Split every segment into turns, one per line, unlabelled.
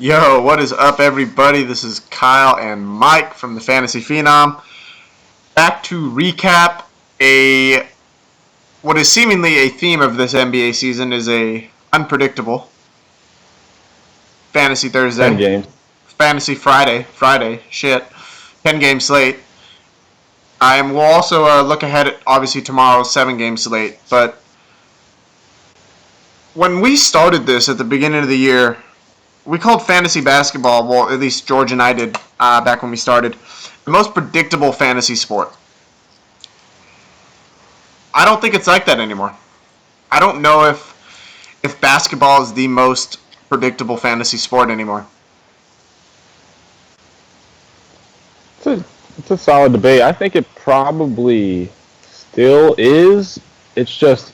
Yo, what is up, everybody? This is Kyle and Mike from the Fantasy Phenom. Back to recap a what is seemingly a theme of this NBA season is a unpredictable Fantasy
10
Thursday,
games.
Fantasy Friday, shit, 10-game slate. And we'll also look ahead at obviously tomorrow's 7-game slate. But when we started this at the beginning of the year, we called fantasy basketball, well, at least George and I did back when we started, the most predictable fantasy sport. I don't think it's like that anymore. I don't know if basketball is the most predictable fantasy sport anymore.
It's a solid debate. I think it probably still is. It's just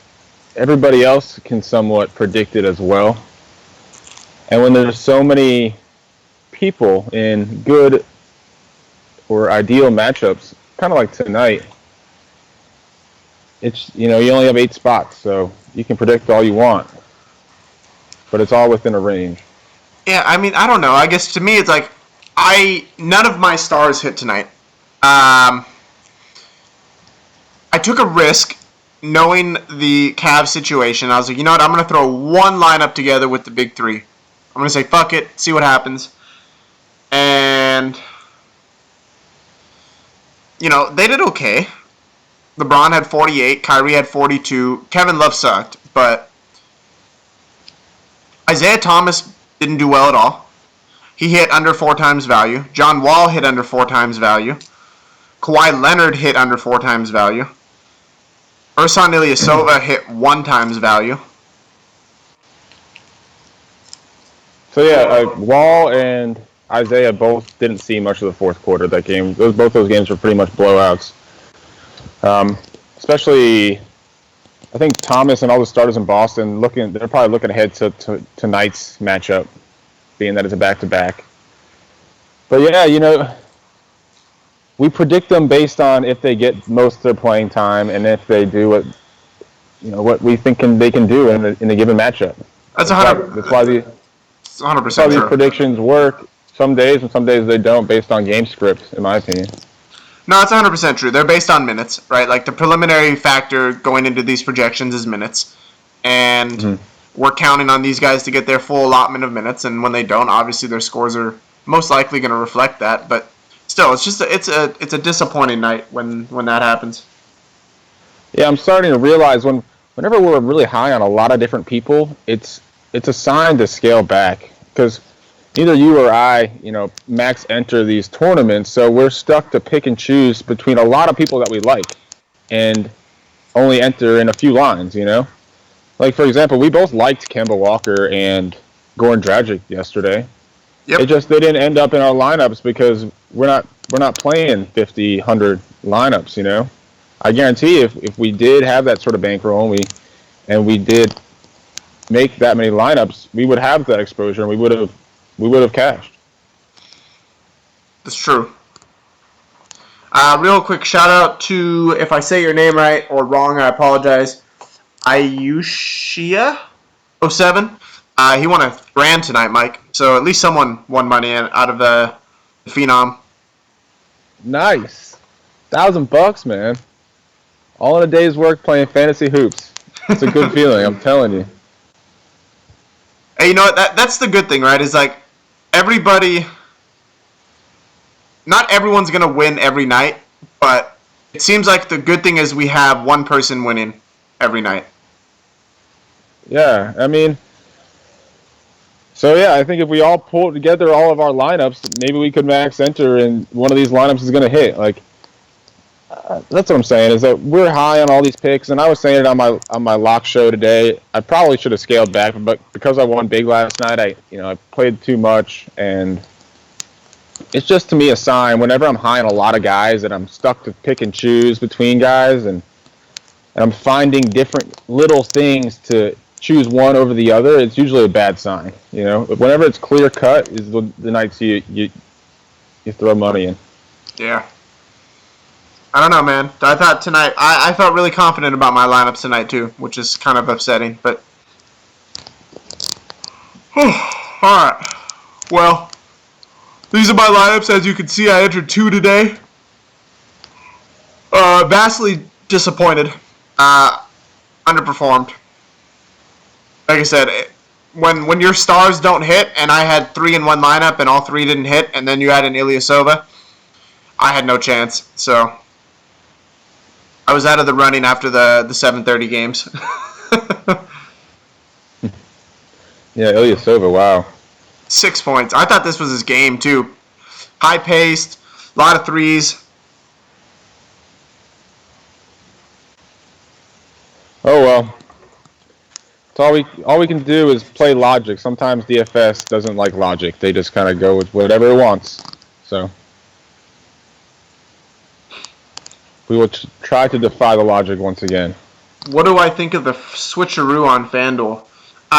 everybody else can somewhat predict it as well. And when there's so many people in good or ideal matchups, kind of like tonight, it's you only have 8 spots, so you can predict all you want, but it's all within a range.
Yeah, I mean, I don't know. I guess to me, it's like none of my stars hit tonight. I took a risk knowing the Cavs situation. I was like, you know what? I'm going to throw one lineup together with the big three. I'm going to say, fuck it, see what happens. And, they did okay. LeBron had 48, Kyrie had 42, Kevin Love sucked, but Isaiah Thomas didn't do well at all. He hit under 4 times value. John Wall hit under 4 times value. Kawhi Leonard hit under 4 times value. Ersan Ilyasova hit 1 times value.
So yeah, Wall and Isaiah both didn't see much of the fourth quarter of that game. Both those games were pretty much blowouts. Especially, I think Thomas and all the starters in Boston they're probably looking ahead to tonight's matchup, being that it's a back-to-back. But yeah, we predict them based on if they get most of their playing time and if they do what we think they can do in a given matchup.
That's 100%.
That's why these predictions work some days and some days they don't, based on game script, in my opinion.
No, it's 100% true. They're based on minutes, right? Like the preliminary factor going into these projections is minutes. And we're counting on these guys to get their full allotment of minutes, and when they don't, obviously their scores are most likely going to reflect that, but still, it's a disappointing night when that happens.
Yeah, I'm starting to realize whenever we're really high on a lot of different people, it's a sign to scale back, because neither you or I, max enter these tournaments, so we're stuck to pick and choose between a lot of people that we like and only enter in a few lines, Like, for example, we both liked Kemba Walker and Goran Dragic yesterday.
Yep.
They didn't end up in our lineups because we're not playing 50, 100 lineups, I guarantee if we did have that sort of bankroll and we did make that many lineups, we would have that exposure and we would have cashed.
That's true. Real quick shout out to, if I say your name right or wrong, I apologize, Ayushia07. He won $1,000 tonight, Mike. So at least someone won money out of the Phenom.
Nice. $1,000, man. All in a day's work playing fantasy hoops. It's a good feeling, I'm telling you.
Hey, you know what? That's the good thing, right? Is like not everyone's going to win every night, but it seems like the good thing is we have one person winning every night.
Yeah, I mean, so yeah, I think if we all pull together all of our lineups, maybe we could max enter and one of these lineups is going to hit. Like, that's what I'm saying, is that we're high on all these picks, and I was saying it on my lock show today. I probably should have scaled back, but because I won big last night, I played too much, and it's just, to me, a sign whenever I'm high on a lot of guys that I'm stuck to pick and choose between guys, and I'm finding different little things to choose one over the other. It's usually a bad sign. Whenever it's clear cut is the nights you throw money in.
Yeah. I don't know, man. I thought tonight, I felt really confident about my lineups tonight too, which is kind of upsetting, but all right. Well, these are my lineups. As you can see, I entered 2 today. Vastly disappointed. Underperformed. Like I said, when your stars don't hit, and I had 3 in one lineup and all 3 didn't hit, and then you had an Ilyasova, I had no chance. So I was out of the running after the 7:30 games.
Yeah, Ilyasova, wow.
6 points. I thought this was his game too. High paced, a lot of threes.
Oh well. It's all we can do is play logic. Sometimes DFS doesn't like logic. They just kind of go with whatever it wants. So we will try to defy the logic once again.
What do I think of the switcheroo on FanDuel?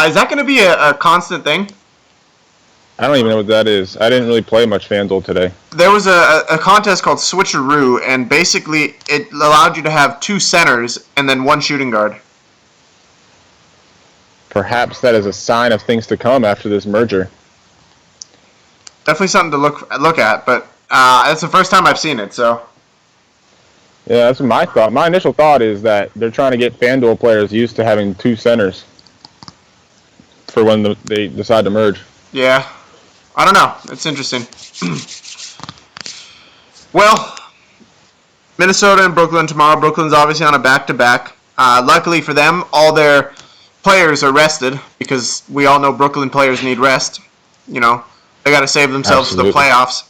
Is that going to be a constant thing?
I don't even know what that is. I didn't really play much FanDuel today.
There was a contest called Switcheroo, and basically it allowed you to have 2 centers and then 1 shooting guard.
Perhaps that is a sign of things to come after this merger.
Definitely something to look at, but it's the first time I've seen it, so.
Yeah, that's my thought. My initial thought is that they're trying to get FanDuel players used to having 2 centers for when they decide to merge.
Yeah. I don't know. It's interesting. Well, Minnesota and Brooklyn tomorrow. Brooklyn's obviously on a back-to-back. Luckily for them, all their players are rested because we all know Brooklyn players need rest. You know, they got to save themselves for the playoffs.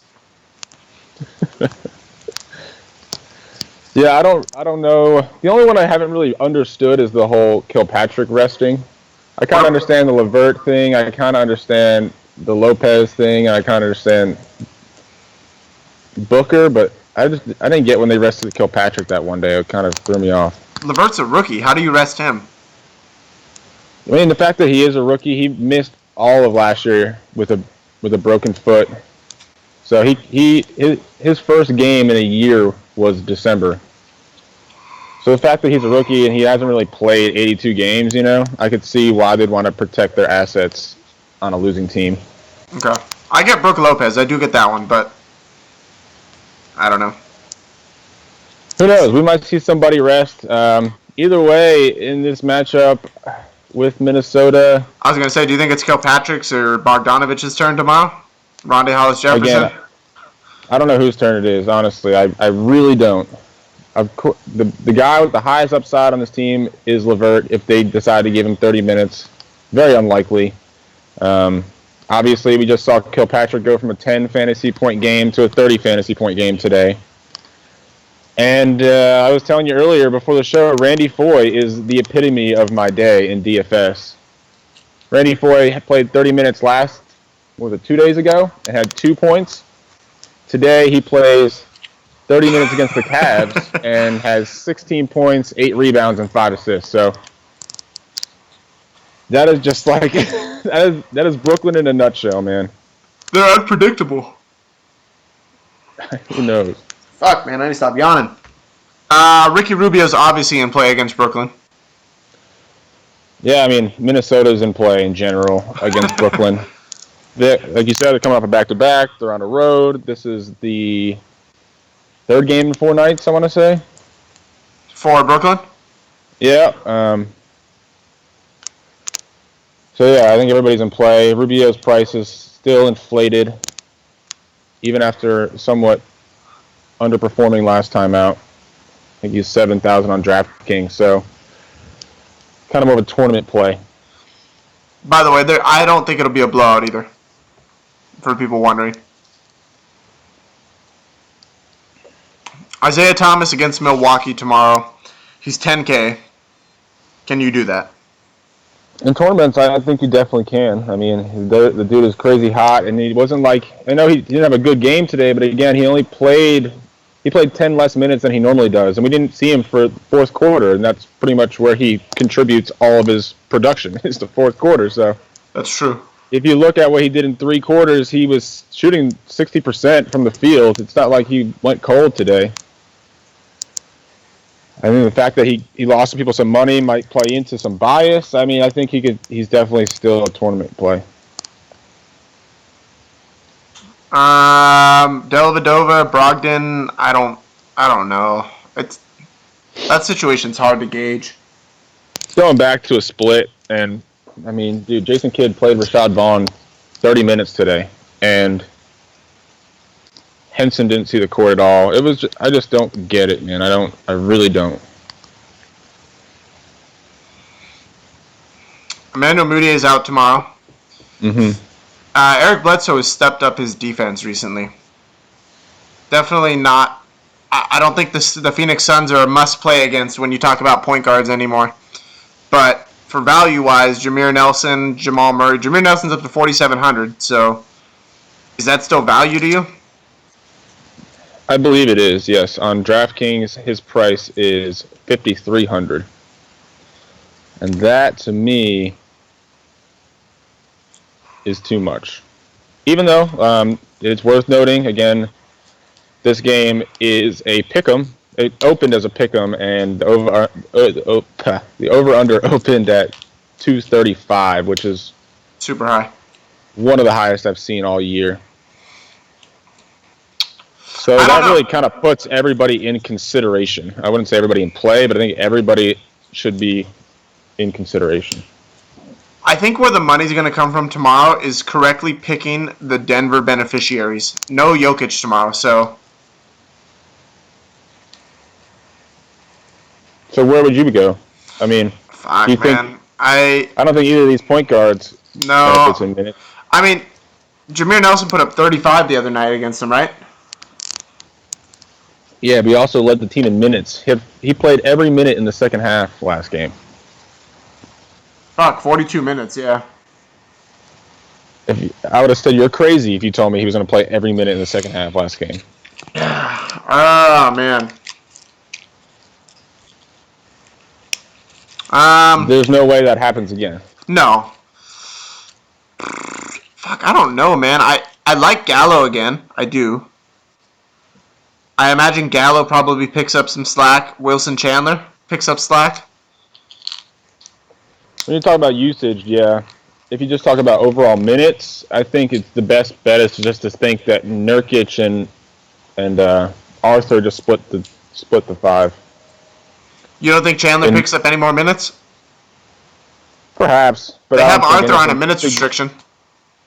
Yeah, I don't know. The only one I haven't really understood is the whole Kilpatrick resting. I kind of understand the LeVert thing. I kind of understand the Lopez thing. I kind of understand Booker, but I didn't get when they rested Kilpatrick that one day. It kind of threw me off.
LeVert's a rookie. How do you rest him?
I mean, the fact that he is a rookie, he missed all of last year with a broken foot. So his first game in a year was December. So the fact that he's a rookie and he hasn't really played 82 games, I could see why they'd want to protect their assets on a losing team.
Okay. I get Brook Lopez. I do get that one, but I don't know.
Who knows? We might see somebody rest. Either way, in this matchup with Minnesota.
I was going to say, do you think it's Kilpatrick's or Bogdanovich's turn tomorrow? Rondae Hollis-Jefferson?
Again, I don't know whose turn it is, honestly. I really don't. The guy with the highest upside on this team is LeVert if they decide to give him 30 minutes. Very unlikely. Obviously, we just saw Kilpatrick go from a 10 fantasy point game to a 30 fantasy point game today. And I was telling you earlier before the show, Randy Foye is the epitome of my day in DFS. Randy Foye played 30 minutes 2 days ago, and had 2 points. Today he plays 30 minutes against the Cavs and has 16 points, 8 rebounds, and 5 assists. So that is just like that is Brooklyn in a nutshell, man.
They're unpredictable.
Who knows?
Fuck, man, I need to stop yawning. Ricky Rubio's obviously in play against Brooklyn.
Yeah, I mean, Minnesota's in play in general against Brooklyn. Like you said, they're coming off a back-to-back. They're on the road. This is the 3rd game in 4 nights, I want to say.
For Brooklyn?
Yeah. So, yeah, I think everybody's in play. Rubio's price is still inflated, even after somewhat underperforming last time out. I think he's 7,000 on DraftKings, so kind of more of a tournament play.
By the way, I don't think it'll be a blowout either, for people wondering. Isaiah Thomas against Milwaukee tomorrow. He's 10K. Can you do that?
In tournaments, I think you definitely can. I mean, the dude is crazy hot, and he wasn't like... I know he didn't have a good game today, but again, he only played 10 less minutes than he normally does, and we didn't see him for the 4th quarter, and that's pretty much where he contributes all of his production, is the 4th quarter. So
that's true.
If you look at what he did in 3 quarters, he was shooting 60% from the field. It's not like he went cold today. I mean, the fact that he lost some people some money might play into some bias. I mean, I think he's definitely still a tournament play.
Dellavedova, Brogdon. I don't know. That situation's hard to gauge.
Going back to a split, and I mean, dude, Jason Kidd played Rashad Vaughn 30 minutes today, and Henson didn't see the court at all. I just don't get it, man. I really don't.
Emmanuel Mudiay is out tomorrow.
Mm-hmm.
Eric Bledsoe has stepped up his defense recently. Definitely not. I don't think the Phoenix Suns are a must-play against when you talk about point guards anymore. But for value-wise, Jameer Nelson, Jamal Murray. Jameer Nelson's up to 4,700, so is that still value to you?
I believe it is, yes. On DraftKings, his price is 5,300. And that, to me, is too much. Even though it's worth noting, again, this game is a pick'em. It opened as a pick'em, and the over-under opened at 235, which is
super high.
One of the highest I've seen all year. So that really kind of puts everybody in consideration. I wouldn't say everybody in play, but I think everybody should be in consideration.
I think where the money's going to come from tomorrow is correctly picking the Denver beneficiaries. No Jokic tomorrow, so...
So where would you go? I mean,
fuck, man.
I don't think either of these point guards benefits in minutes.
I mean, Jameer Nelson put up 35 the other night against them, right?
Yeah, but he also led the team in minutes. He played every minute in the second half last game.
Fuck, 42 minutes, yeah.
I would have said you're crazy if you told me he was going to play every minute in the second half last game.
Oh, man.
There's no way that happens again.
No. Fuck, I don't know, man. I like Gallo again. I do. I imagine Gallo probably picks up some slack. Wilson Chandler picks up slack.
When you talk about usage, yeah. If you just talk about overall minutes, I think it's the best bet is just to think that Nurkic and Arthur just split the five.
You don't think Chandler picks up any more minutes?
Perhaps, but
they have Arthur on a minutes restriction.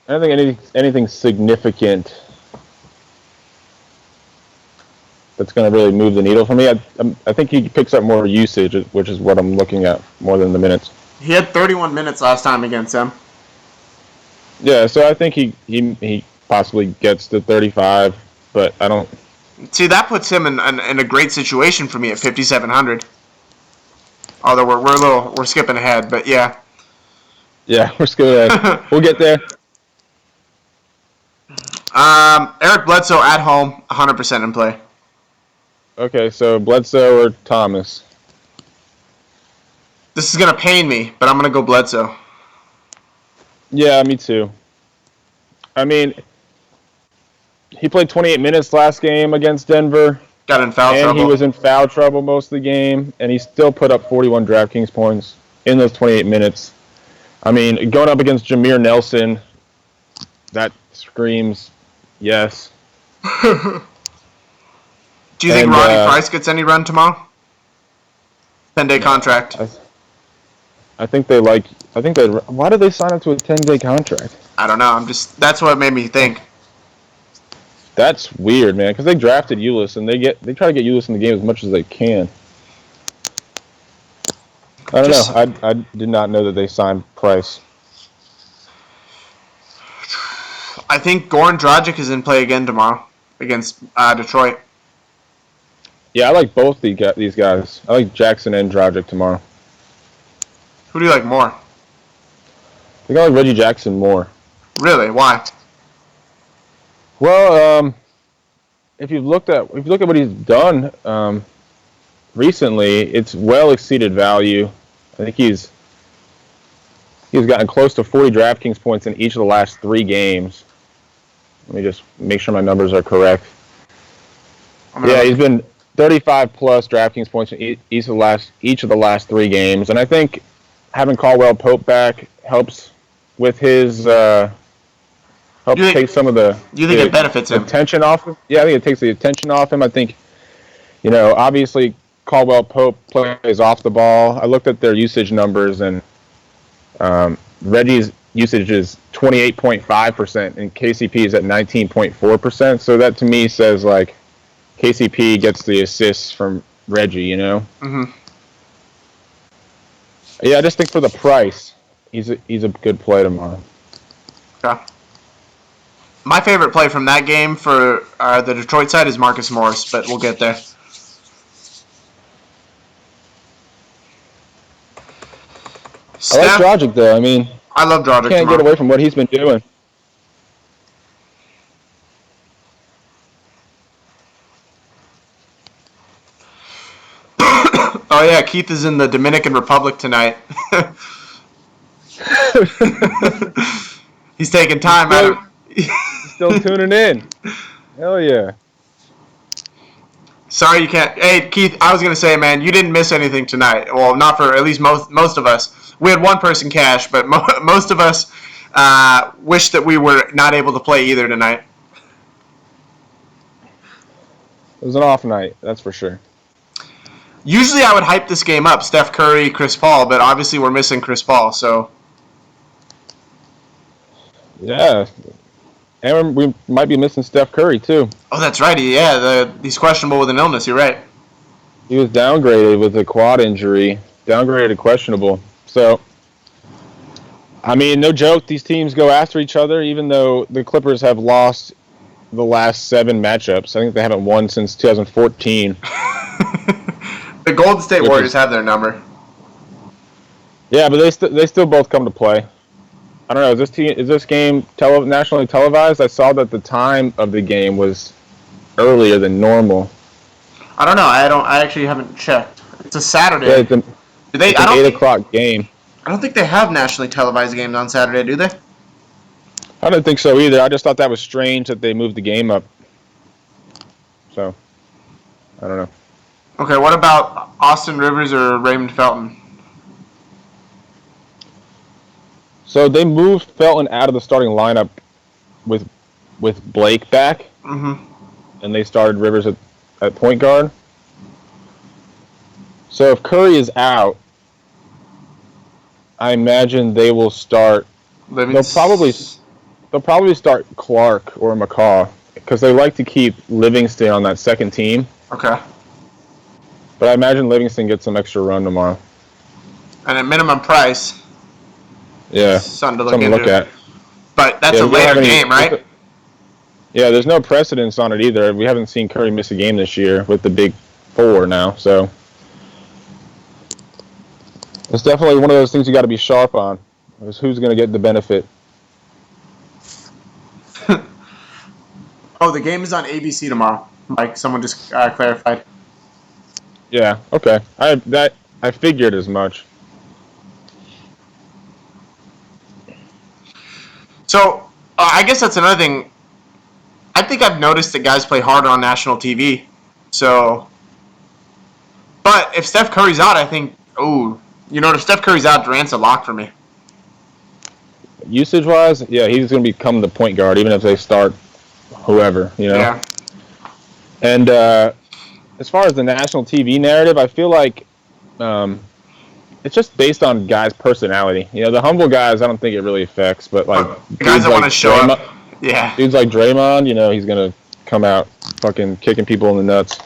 I don't think anything significant that's going to really move the needle for me. I think he picks up more usage, which is what I'm looking at more than the minutes.
He had 31 minutes last time against them.
Yeah, so I think he possibly gets to 35, but I don't.
See, that puts him in a great situation for me at 5,700. Although we're skipping ahead, but yeah.
Yeah, we're skipping ahead. We'll get there.
Eric Bledsoe at home, 100% in play.
Okay, so Bledsoe or Thomas?
This is going to pain me, but I'm going to go Bledsoe.
Yeah, me too. I mean, he played 28 minutes last game against Denver.
Got in foul trouble.
And he was in foul trouble most of the game, and he still put up 41 DraftKings points in those 28 minutes. I mean, going up against Jameer Nelson, that screams yes.
Do you think Rodney Price gets any run tomorrow? 10-day contract.
I think why did they sign him to a 10-day contract?
I don't know. That's what made me think.
That's weird, man, because they drafted Ulis, and they try to get Ulis in the game as much as they can. I don't know. I did not know that they signed Price.
I think Goran Dragic is in play again tomorrow against Detroit.
Yeah, I like both these guys. I like Jackson and Dragic tomorrow.
Who do you like more?
I think I like Reggie Jackson more.
Really? Why?
Well, if you look at what he's done recently, it's well exceeded value. I think he's gotten close to 40 DraftKings points in each of the last 3 games. Let me just make sure my numbers are correct. Yeah, he's been 35 plus DraftKings points in each of the last 3 games, and I think having Caldwell Pope back helps with his help take some of the.
You think it benefits him?
Attention off him? Yeah, I think it takes the attention off him. I think, obviously Caldwell Pope plays off the ball. I looked at their usage numbers, and Reggie's usage is 28.5%, and KCP is at 19.4%. So that to me says like KCP gets the assists from Reggie.
Mm-hmm.
Yeah, I just think for the price, he's a good play tomorrow.
Okay. My favorite play from that game for the Detroit side is Marcus Morris, but we'll get there.
I like Dragic, though. I mean,
I love Dragic.
Can't get away from what he's been doing.
Oh, yeah, Keith is in the Dominican Republic tonight. He's taking time out.
Still tuning in. Hell yeah.
Sorry you can't. Hey, Keith, I was going to say, man, you didn't miss anything tonight. Well, not for at least most of us. We had one person cash, but most of us wish that we were not able to play either tonight.
It was an off night, that's for sure.
Usually I would hype this game up, Steph Curry, Chris Paul, but obviously we're missing Chris Paul, so.
Yeah. And we might be missing Steph Curry, too.
Oh, that's right. Yeah, he's questionable with an illness. You're right.
He was downgraded with a quad injury. Downgraded to questionable. So, I mean, no joke. These teams go after each other, even though the Clippers have lost the last 7 matchups. I think they haven't won since 2014.
The Golden State Warriors have their number.
Yeah, but they still both come to play. I don't know. Is this game nationally televised? I saw that the time of the game was earlier than normal.
I don't know. I actually haven't checked. It's a Saturday.
Yeah, it's an 8 o'clock game.
I don't think they have nationally televised games on Saturday, do they?
I don't think so either. I just thought that was strange that they moved the game up. So, I don't know.
Okay, what about Austin Rivers or Raymond Felton?
So they moved Felton out of the starting lineup with Blake back, and they started Rivers at point guard. So if Curry is out, I imagine they will start. They'll probably start Clark or McCaw because they like to keep Livingston on that second team.
Okay.
But I imagine Livingston gets some extra run tomorrow.
And at minimum price.
Yeah.
Something to look
at.
But that's a later game, right?
Yeah, there's no precedence on it either. We haven't seen Curry miss a game this year with the big 4 now, so it's definitely one of those things you got to be sharp on. Is who's going to get the benefit.
Oh, the game is on ABC tomorrow. Mike, someone just clarified.
Yeah. Okay. I figured as much.
So, I guess that's another thing. I think I've noticed that guys play harder on national TV. So, but if Steph Curry's out, I think, if Steph Curry's out, Durant's a lock for me.
Usage-wise, yeah, he's going to become the point guard, even if they start whoever,
Yeah.
And as far as the national TV narrative, I feel like it's just based on guys' personality. The humble guys, I don't think it really affects, but like
the guys that want to show up. Yeah.
Dudes like Draymond, he's going to come out fucking kicking people in the nuts.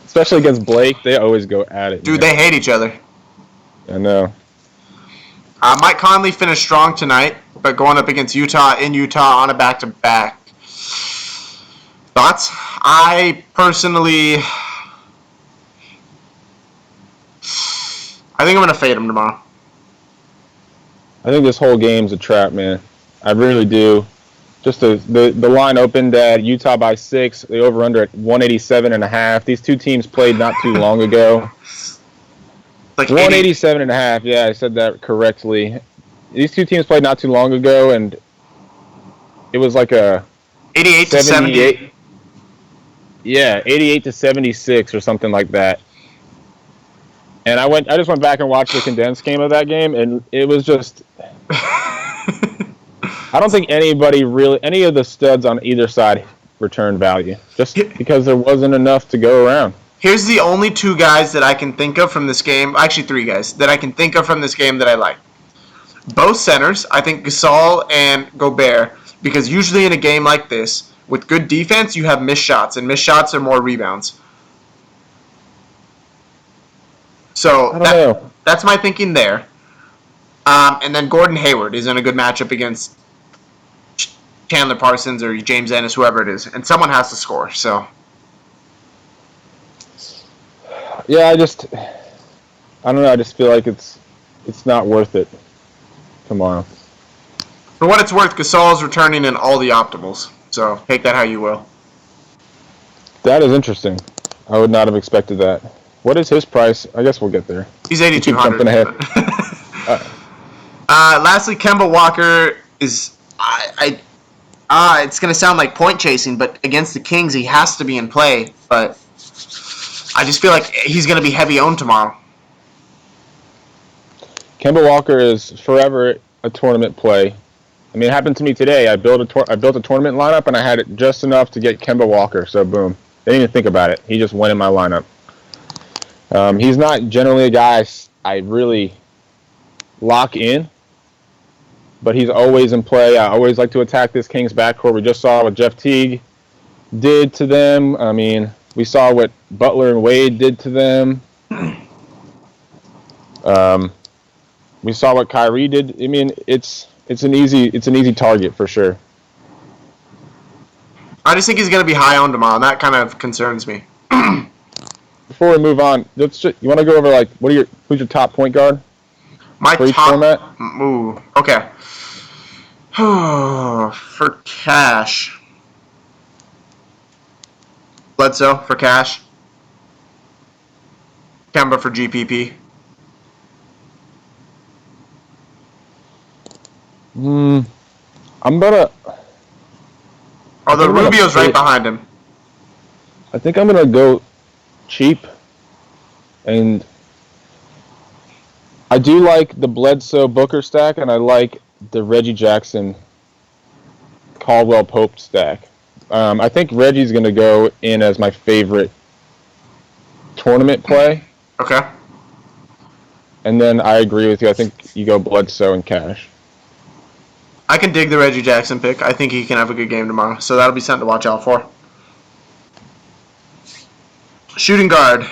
Especially against Blake, they always go at it.
Dude, they hate each other.
I know.
Mike Conley finished strong tonight, but going up against Utah in Utah on a back-to-back. Thoughts? I personally, I think I'm going to fade him tomorrow.
I think this whole game's a trap, man. I really do. Just the line opened at Utah by 6. The over-under at 187.5. These two teams played not too long ago.
Like
187.5. Yeah, I said that correctly. These two teams played not too long ago, and it was like a
88 to 70.
Yeah, 88 to 76 or something like that. And I just went back and watched the condensed game of that game, and it was just I don't think any of the studs on either side returned value, just because there wasn't enough to go around.
Here's the only two guys that I can think of from this game, actually three guys, that I can think of from this game that I like. Both centers, I think Gasol and Gobert, because usually in a game like this, with good defense, you have missed shots, and missed shots are more rebounds. So that's my thinking there. And then Gordon Hayward is in a good matchup against Chandler Parsons or James Ennis, whoever it is, and someone has to score. So.
Yeah, I don't know. I just feel like it's not worth it tomorrow.
For what it's worth, Gasol is returning in all the optimals. So take that how you will.
That is interesting. I would not have expected that. What is his price? I guess we'll get there.
He's 8,200. Lastly, Kemba Walker is it's going to sound like point chasing, but against the Kings, he has to be in play. But I just feel like he's going to be heavy owned tomorrow.
Kemba Walker is forever a tournament play. I mean, it happened to me today. I built a tournament lineup, and I had it just enough to get Kemba Walker. So, boom. Didn't even think about it. He just went in my lineup. He's not generally a guy I really lock in, but he's always in play. I always like to attack this Kings backcourt. We just saw what Jeff Teague did to them. I mean, we saw what Butler and Wade did to them. We saw what Kyrie did. I mean, it's an easy target for sure.
I just think he's going to be high on tomorrow, and that kind of concerns me.
Before we move on, you want to go over who's your top point guard?
My
for each
top
format?
Ooh, okay. For cash. Bledsoe for cash. Kemba for GPP.
I'm gonna.
Although Rubio's right behind him.
I think I'm gonna go cheap, and I do like the Bledsoe Booker stack, and I like the Reggie Jackson Caldwell Pope stack. I think Reggie's gonna go in as my favorite tournament play.
Okay.
And then I agree with you. I think you go Bledsoe and cash.
I can dig the Reggie Jackson pick. I think he can have a good game tomorrow. So that'll be something to watch out for. Shooting guard.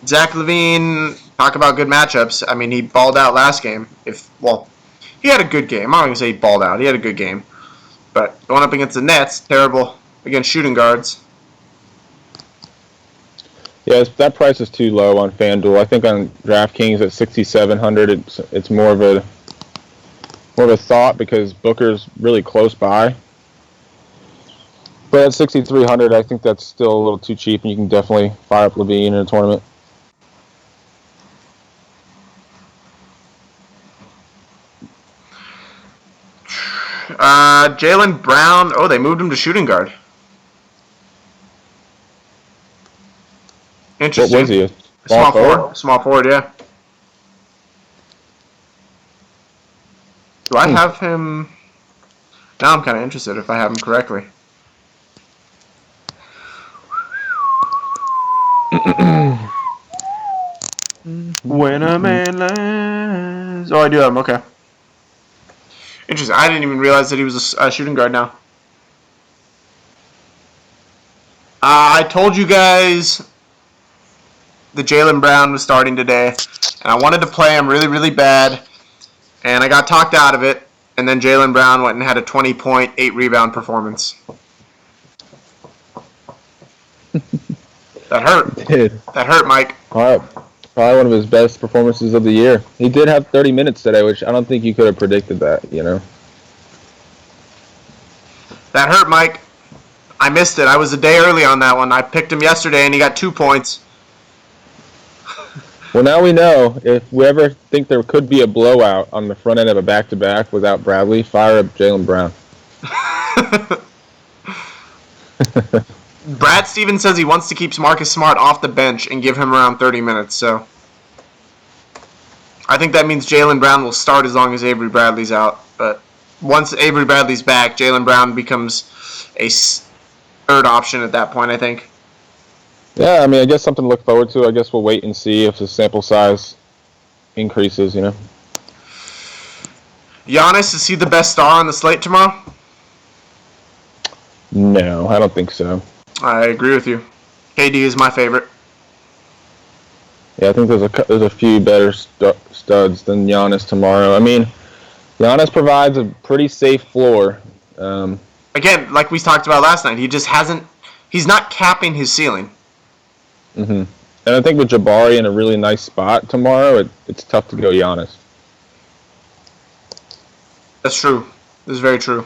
Zach LaVine, talk about good matchups. I mean, he balled out last game. He had a good game. I'm not going to say he balled out. He had a good game. But going up against the Nets, terrible against shooting guards.
Yeah, that price is too low on FanDuel. I think on DraftKings at 6,700, it's more of a thought because Booker's really close by. But at 6,300, I think that's still a little too cheap, and you can definitely fire up LaVine in a tournament.
Jaylen Brown. Oh, they moved him to shooting guard. Interesting.
What was he?
Small forward? Small forward, yeah. Do I have him? Now I'm kind of interested if I have him correctly. When a man lands. Oh, I do have him. Okay. Interesting. I didn't even realize that he was a shooting guard now. I told you guys that Jaylen Brown was starting today, and I wanted to play him really, really bad, and I got talked out of it, and then Jaylen Brown went and had a 20-point, 8-rebound performance. That hurt.
It did.
That hurt, Mike.
Probably one of his best performances of the year. He did have 30 minutes today, which I don't think you could have predicted that, you know.
That hurt, Mike. I missed it. I was a day early on that one. I picked him yesterday, and he got 2 points.
Well, now we know. If we ever think there could be a blowout on the front end of a back-to-back without Bradley, fire up Jaylen Brown.
Brad Stevens says he wants to keep Marcus Smart off the bench and give him around 30 minutes, so I think that means Jaylen Brown will start as long as Avery Bradley's out, but once Avery Bradley's back, Jaylen Brown becomes a third option at that point, I think.
Yeah, I mean, I guess something to look forward to. I guess we'll wait and see if the sample size increases,
Giannis, is he the best star on the slate tomorrow?
No, I don't think so.
I agree with you. KD is my favorite.
Yeah, I think there's a few better studs than Giannis tomorrow. I mean, Giannis provides a pretty safe floor.
Again, like we talked about last night, he's not capping his ceiling.
Mm-hmm. And I think with Jabari in a really nice spot tomorrow, it's tough to go Giannis.
That's true. This is very true.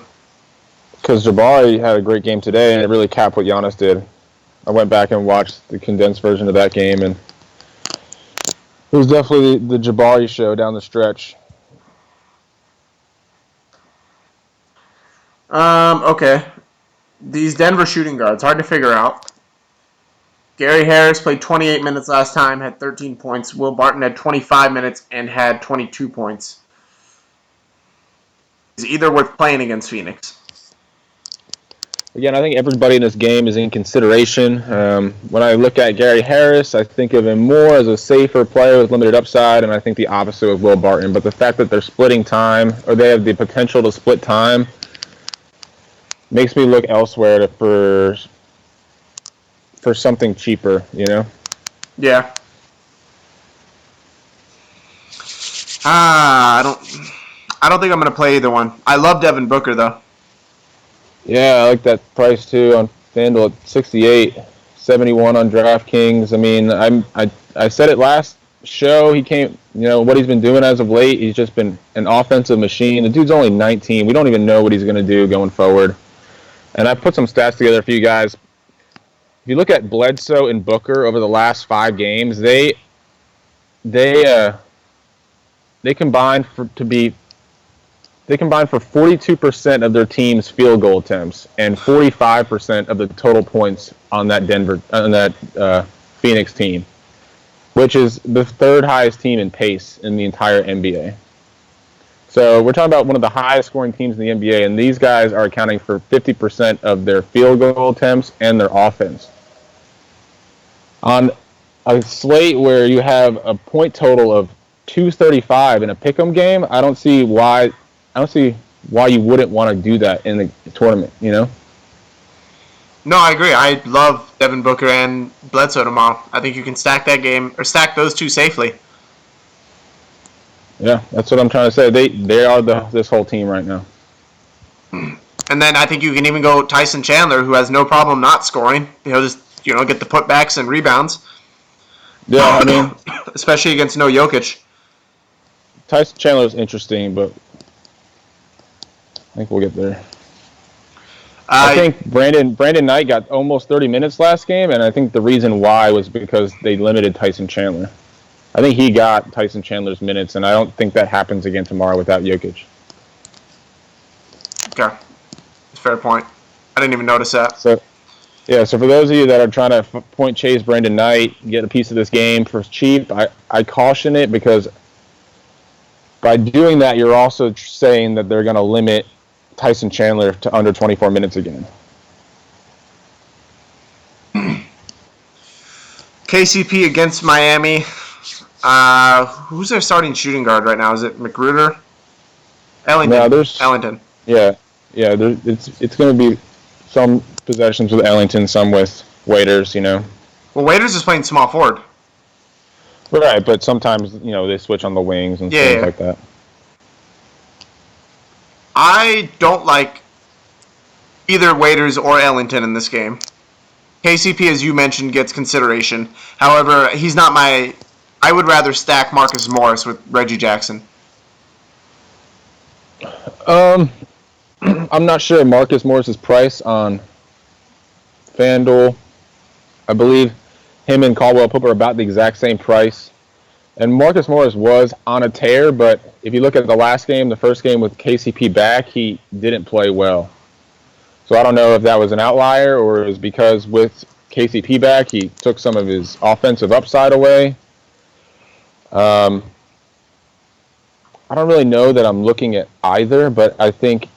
Because Jabari had a great game today, and it really capped what Giannis did. I went back and watched the condensed version of that game, and it was definitely the Jabari show down the stretch.
Okay. These Denver shooting guards, hard to figure out. Gary Harris played 28 minutes last time, had 13 points. Will Barton had 25 minutes and had 22 points. Is either worth playing against Phoenix?
Again, I think everybody in this game is in consideration. When I look at Gary Harris, I think of him more as a safer player with limited upside, and I think the opposite with Will Barton. But the fact that they're splitting time, or they have the potential to split time, makes me look elsewhere for something cheaper,
Yeah. I don't think I'm gonna play either one. I love Devin Booker though.
Yeah, I like that price too on FanDuel at 68, 71 on DraftKings. I mean, I said it last show. He came, what he's been doing as of late. He's just been an offensive machine. The dude's only 19. We don't even know what he's going to do going forward. And I put some stats together for you guys. If you look at Bledsoe and Booker over the last 5 games, they combined for 42% of their team's field goal attempts and 45% of the total points on that Phoenix team, which is the third highest team in pace in the entire NBA. So we're talking about one of the highest scoring teams in the NBA, and these guys are accounting for 50% of their field goal attempts and their offense. On a slate where you have a point total of 235 in a pick'em game, I don't see why you wouldn't want to do that in the tournament,
No, I agree. I love Devin Booker and Bledsoe tomorrow. I think you can stack that game or stack those two safely.
Yeah, that's what I'm trying to say. They are this whole team right now.
And then I think you can even go Tyson Chandler, who has no problem not scoring. He'll just get the putbacks and rebounds.
Yeah, I mean,
especially against no Jokic.
Tyson Chandler is interesting, but I think we'll get there. I think Brandon Knight got almost 30 minutes last game, and I think the reason why was because they limited Tyson Chandler. I think he got Tyson Chandler's minutes, and I don't think that happens again tomorrow without Jokic.
Okay. Fair point. I didn't even notice that.
So for those of you that are trying to point chase Brandon Knight, get a piece of this game for cheap, I caution it because by doing that, you're also saying that they're going to limit Tyson Chandler to under 24 minutes again.
KCP against Miami. Who's their starting shooting guard right now? Is it McGruder? Ellington.
No, there's
Ellington.
Yeah. It's going to be some possessions with Ellington, some with Waiters, Well,
Waiters is playing small forward.
Right, but sometimes, they switch on the wings and things like that.
I don't like either Waiters or Ellington in this game. KCP, as you mentioned, gets consideration. However, he's not my... I would rather stack Marcus Morris with Reggie Jackson.
I'm not sure Marcus Morris's price on FanDuel. I believe him and Caldwell Pope are about the exact same price. And Marcus Morris was on a tear, but if you look at the last game, the first game with KCP back, he didn't play well. So I don't know if that was an outlier or it was because with KCP back, he took some of his offensive upside away. I don't really know that I'm looking at either, but I think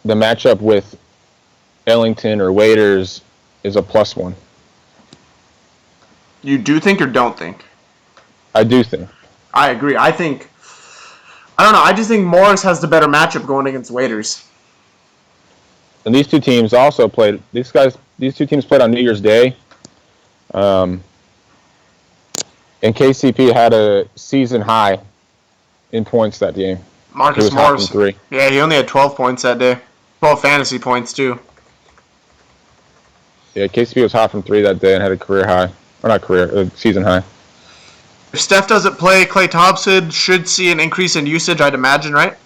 the matchup with Ellington or Waiters is a +1.
You do think or don't think?
I do think.
I agree. I don't know. I just think Morris has the better matchup going against Waiters.
And these two teams also played. These two teams played on New Year's Day. And KCP had a season high in points that game.
Marcus Morris. Yeah, he only had 12 points that day. 12 fantasy points, too.
Yeah, KCP was hot from 3 that day and had a career high. Or not career, season high.
If Steph doesn't play, Klay Thompson should see an increase in usage, I'd imagine, right?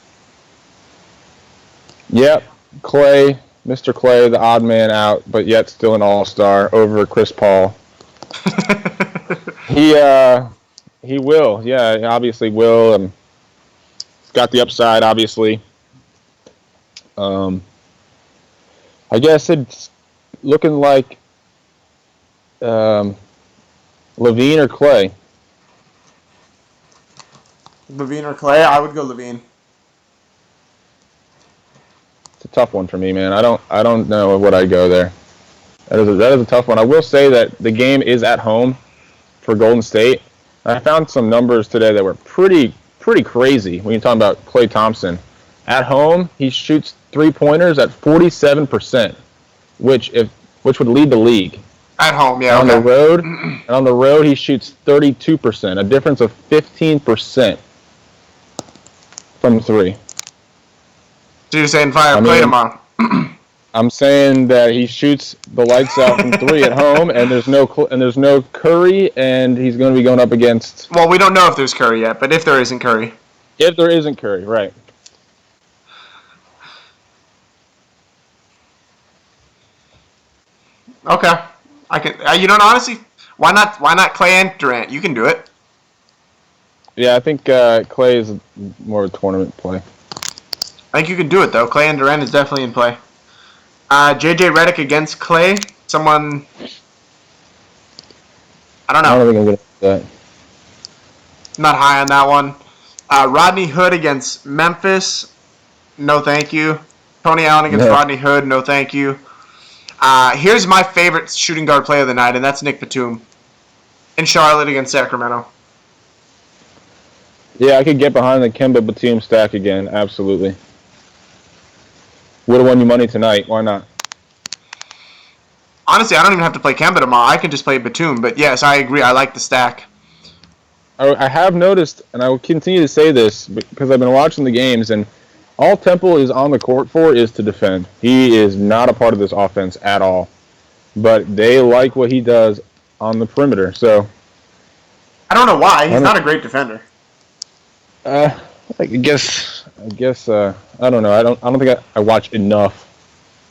Yep. Klay, Mr. Klay, the odd man out, but yet still an all-star over Chris Paul. He will. Yeah, he obviously will. He's got the upside, obviously. I guess it's looking like Levine or Klay.
Levine or Klay? I would go Levine.
It's a tough one for me, man. I don't know what I'd go there. That is a tough one. I will say that the game is at home for Golden State. I found some numbers today that were pretty crazy when you're talking about Klay Thompson. At home, he shoots 3-pointers at 47%, which would lead the league.
At home, yeah.
On the road, he shoots 32%, a difference of 15% from 3.
So you're saying fire Klay tomorrow?
I'm saying that he shoots the lights out from 3 at home, and there's no Curry, and he's going to be going up against.
Well, we don't know if there's Curry yet, but if there isn't Curry.
If there isn't Curry, right?
Okay, I can. Honestly, why not Klay and Durant? You can do it.
Yeah, I think Klay is more of a tournament play.
I think you can do it though. Klay and Durant is definitely in play. JJ Redick against Klay. Someone. I don't know.
I don't think I'm going to do that.
Not high on that one. Rodney Hood against Memphis. No, thank you. Tony Allen against Rodney Hood. No, thank you. Here's my favorite shooting guard play of the night, and that's Nick Batum in Charlotte against Sacramento.
Yeah, I could get behind the Kemba Batum stack again. Absolutely. Would have won you money tonight. Why not?
Honestly, I don't even have to play Kemba tomorrow. I can just play Batum. But yes, I agree. I like the stack.
I have noticed, and I will continue to say this because I've been watching the games, and all Temple is on the court for is to defend. He is not a part of this offense at all. But they like what he does on the perimeter. So
I don't know why. He's not a great defender.
I guess. I don't know. I don't think I watch enough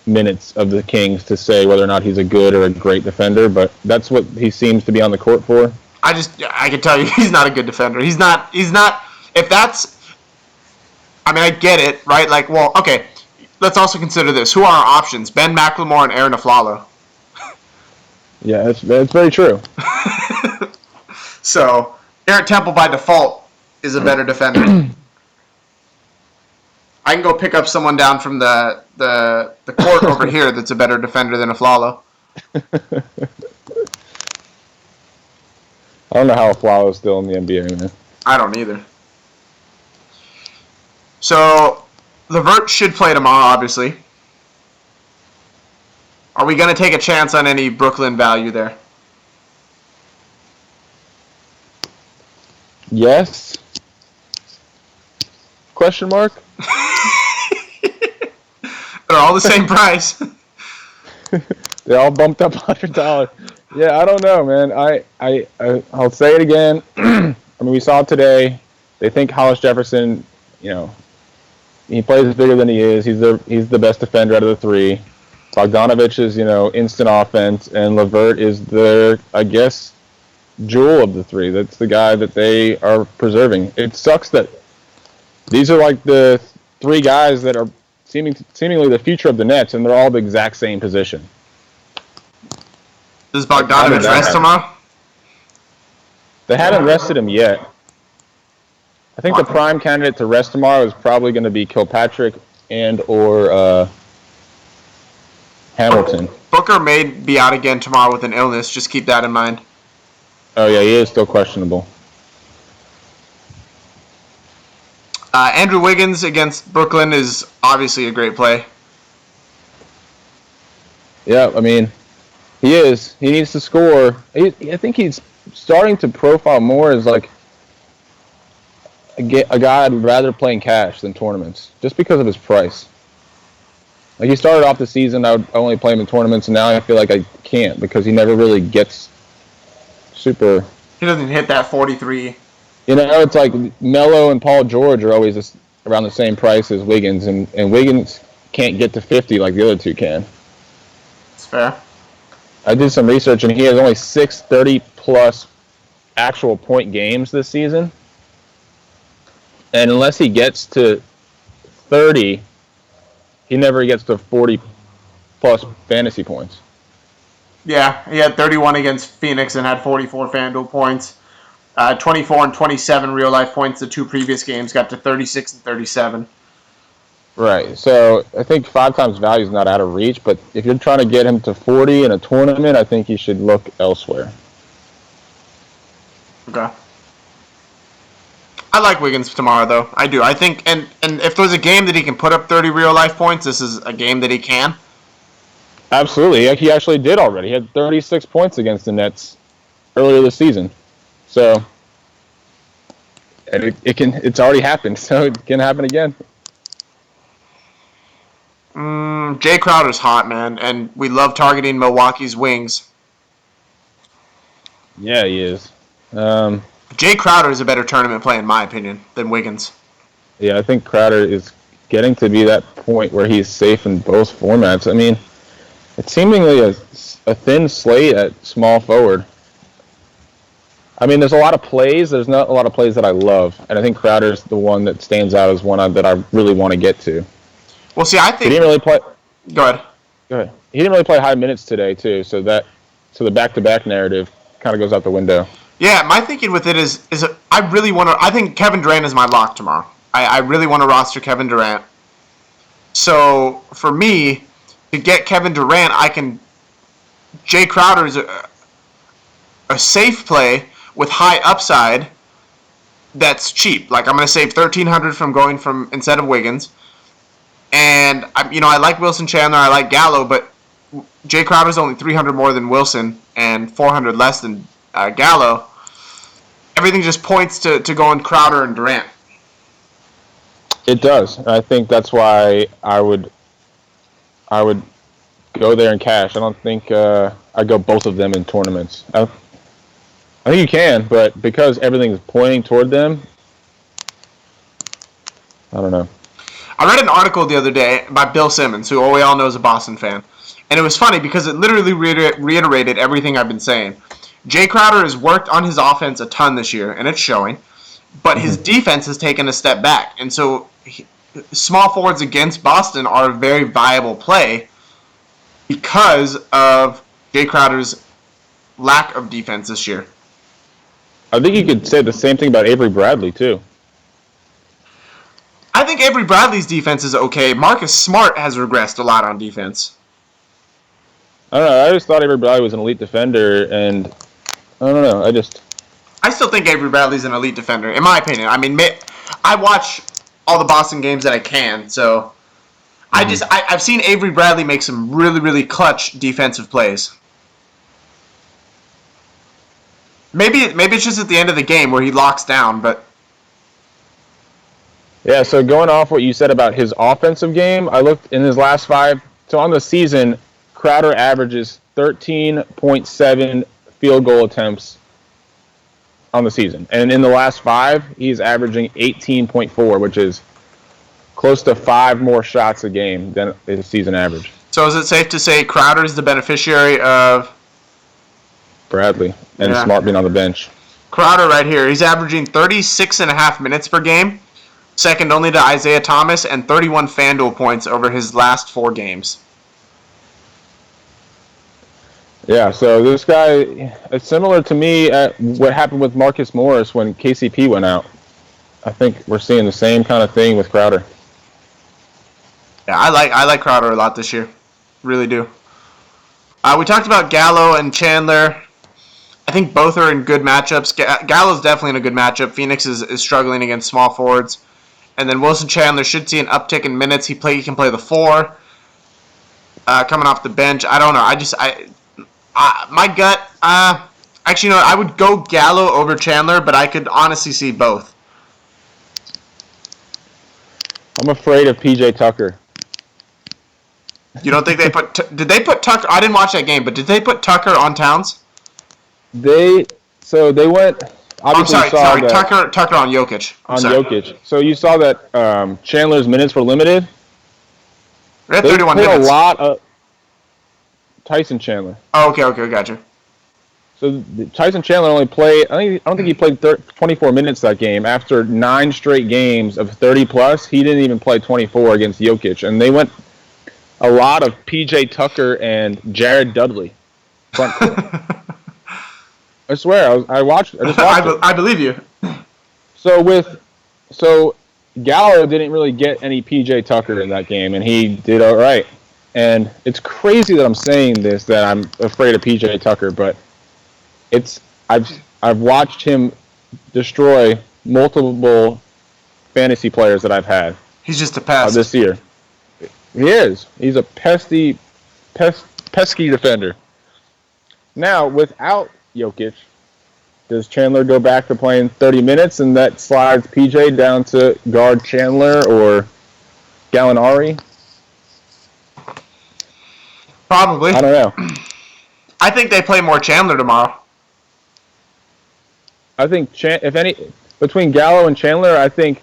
minutes of the Kings to say whether or not he's a good or a great defender. But that's what he seems to be on the court for.
I can tell you, he's not a good defender. He's not. If that's. I mean, I get it, right? Like, well, okay. Let's also consider this. Who are our options? Ben McLemore and Aaron Aflalo.
Yeah, that's very true.
So, Garrett Temple by default is a better defender. I can go pick up someone down from the court over here that's a better defender than Aflalo.
I don't know how Aflalo is still in the NBA, man.
I don't either. So, LeVert should play tomorrow, obviously. Are we going to take a chance on any Brooklyn value there?
Yes. Question mark?
They're all the same price.
They're all bumped up $100. Yeah, I don't know, man. I'll say it again. I mean, we saw it today. They think Hollis Jefferson, he plays bigger than he is. He's the best defender out of the 3. Bogdanovich is, instant offense, and LeVert is the, I guess, jewel of the 3. That's the guy that they are preserving. It sucks that these are like the 3 guys that are seemingly the future of the Nets, and they're all the exact same position.
Does Bogdanovich rest tomorrow?
They haven't rested him yet. I think the prime candidate to rest tomorrow is probably going to be Kilpatrick and or Hamilton.
Booker may be out again tomorrow with an illness. Just keep that in mind.
Oh, yeah, he is still questionable.
Andrew Wiggins against Brooklyn is obviously a great play.
Yeah, I mean, he is. He needs to score. I think he's starting to profile more as like a guy I'd rather play in cash than tournaments, just because of his price. Like, he started off the season, I would only play him in tournaments, and now I feel like I can't because he never really gets super.
He doesn't hit that 43.
You know, it's like Melo and Paul George are always around the same price as Wiggins, and Wiggins can't get to 50 like the other two can.
That's fair.
I did some research, and he has only 6 30-plus actual point games this season. And unless he gets to 30, he never gets to 40-plus fantasy points.
Yeah, he had 31 against Phoenix and had 44 FanDuel points. 24 and 27 real-life points the two previous games, got to 36 and 37.
Right, so I think 5 times value is not out of reach, but if you're trying to get him to 40 in a tournament, I think you should look elsewhere.
Okay. I like Wiggins tomorrow, though. I do. I think, and if there's a game that he can put up 30 real-life points, this is a game that he can.
Absolutely. He actually did already. He had 36 points against the Nets earlier this season. So, and it's already happened, so it can happen again.
Jay Crowder's hot, man, and we love targeting Milwaukee's wings.
Yeah, he is.
Jay Crowder is a better tournament play, in my opinion, than Wiggins.
Yeah, I think Crowder is getting to be that point where he's safe in both formats. I mean, it's seemingly a thin slate at small forward. I mean, there's a lot of plays. There's not a lot of plays that I love, and I think Crowder's the one that stands out as one that I really want to get to.
Well, see, I think
he didn't really play.
Go ahead.
He didn't really play high minutes today, too. So the back-to-back narrative kind of goes out the window.
Yeah, my thinking with it is I really want to. I think Kevin Durant is my lock tomorrow. I really want to roster Kevin Durant. So for me to get Kevin Durant, Jay Crowder is a safe play with high upside. That's cheap. Like, I'm going to save $1,300 from going from instead of Wiggins. And I like Wilson Chandler, I like Gallo, but Jay Crowder's only $300 more than Wilson and $400 less than Gallo. Everything just points to going Crowder and Durant.
It does. I think that's why I would go there in cash. I don't think I'd go both of them in tournaments. I think you can, but because everything's pointing toward them, I don't know.
I read an article the other day by Bill Simmons, who we all know is a Boston fan. And it was funny because it literally reiterated everything I've been saying. Jay Crowder has worked on his offense a ton this year, and it's showing. But his defense has taken a step back. And so small forwards against Boston are a very viable play because of Jay Crowder's lack of defense this year.
I think you could say the same thing about Avery Bradley, too.
I think Avery Bradley's defense is okay. Marcus Smart has regressed a lot on defense.
I don't know. I just thought Avery Bradley was an elite defender, and I don't know.
I still think Avery Bradley's an elite defender, in my opinion. I mean, I watch all the Boston games that I can, so I've seen Avery Bradley make some really, really clutch defensive plays. Maybe it's just at the end of the game where he locks down, but...
Yeah, so going off what you said about his offensive game, I looked in his last 5. So on the season, Crowder averages 13.7 field goal attempts on the season. And in the last 5, he's averaging 18.4, which is close to 5 more shots a game than his season average.
So is it safe to say Crowder is the beneficiary of...
Bradley and Smart being on the bench?
Crowder right here, he's averaging 36.5 minutes per game. Second only to Isaiah Thomas, and 31 FanDuel points over his last 4 games.
Yeah, so this guy, it's similar to me at what happened with Marcus Morris when KCP went out. I think we're seeing the same kind of thing with Crowder.
Yeah, I like Crowder a lot this year. Really do. We talked about Gallo and Chandler. I think both are in good matchups. Gallo's definitely in a good matchup. Phoenix is struggling against small forwards. And then Wilson Chandler should see an uptick in minutes. He can play the 4. Coming off the bench. I don't know. My gut, actually, I would go Gallo over Chandler, but I could honestly see both.
I'm afraid of PJ Tucker.
You don't think they did they put Tucker? I didn't watch that game, but did they put Tucker on Towns?
They went. Obviously
I'm sorry. Tucker on Jokic.
Jokic. So you saw that Chandler's minutes were limited.
They had 31 minutes.
A lot of Tyson Chandler.
Oh, okay, gotcha.
So Tyson Chandler only played. I don't think he played 24 minutes that game. After 9 straight games of 30+, he didn't even play 24 against Jokic, and they went a lot of PJ Tucker and Jared Dudley front court. I swear, I just watched it.
I believe you.
So Gallo didn't really get any PJ Tucker in that game, and he did all right. And it's crazy that I'm saying this, that I'm afraid of PJ Tucker, but I've watched him destroy multiple fantasy players that I've had.
He's just a pest
this year. He is. He's a pesky defender. Now, without Jokic, does Chandler go back to playing 30 minutes and that slides PJ down to guard Chandler or Gallinari?
Probably.
I don't know.
I think they play more Chandler tomorrow.
I think between Gallo and Chandler, I think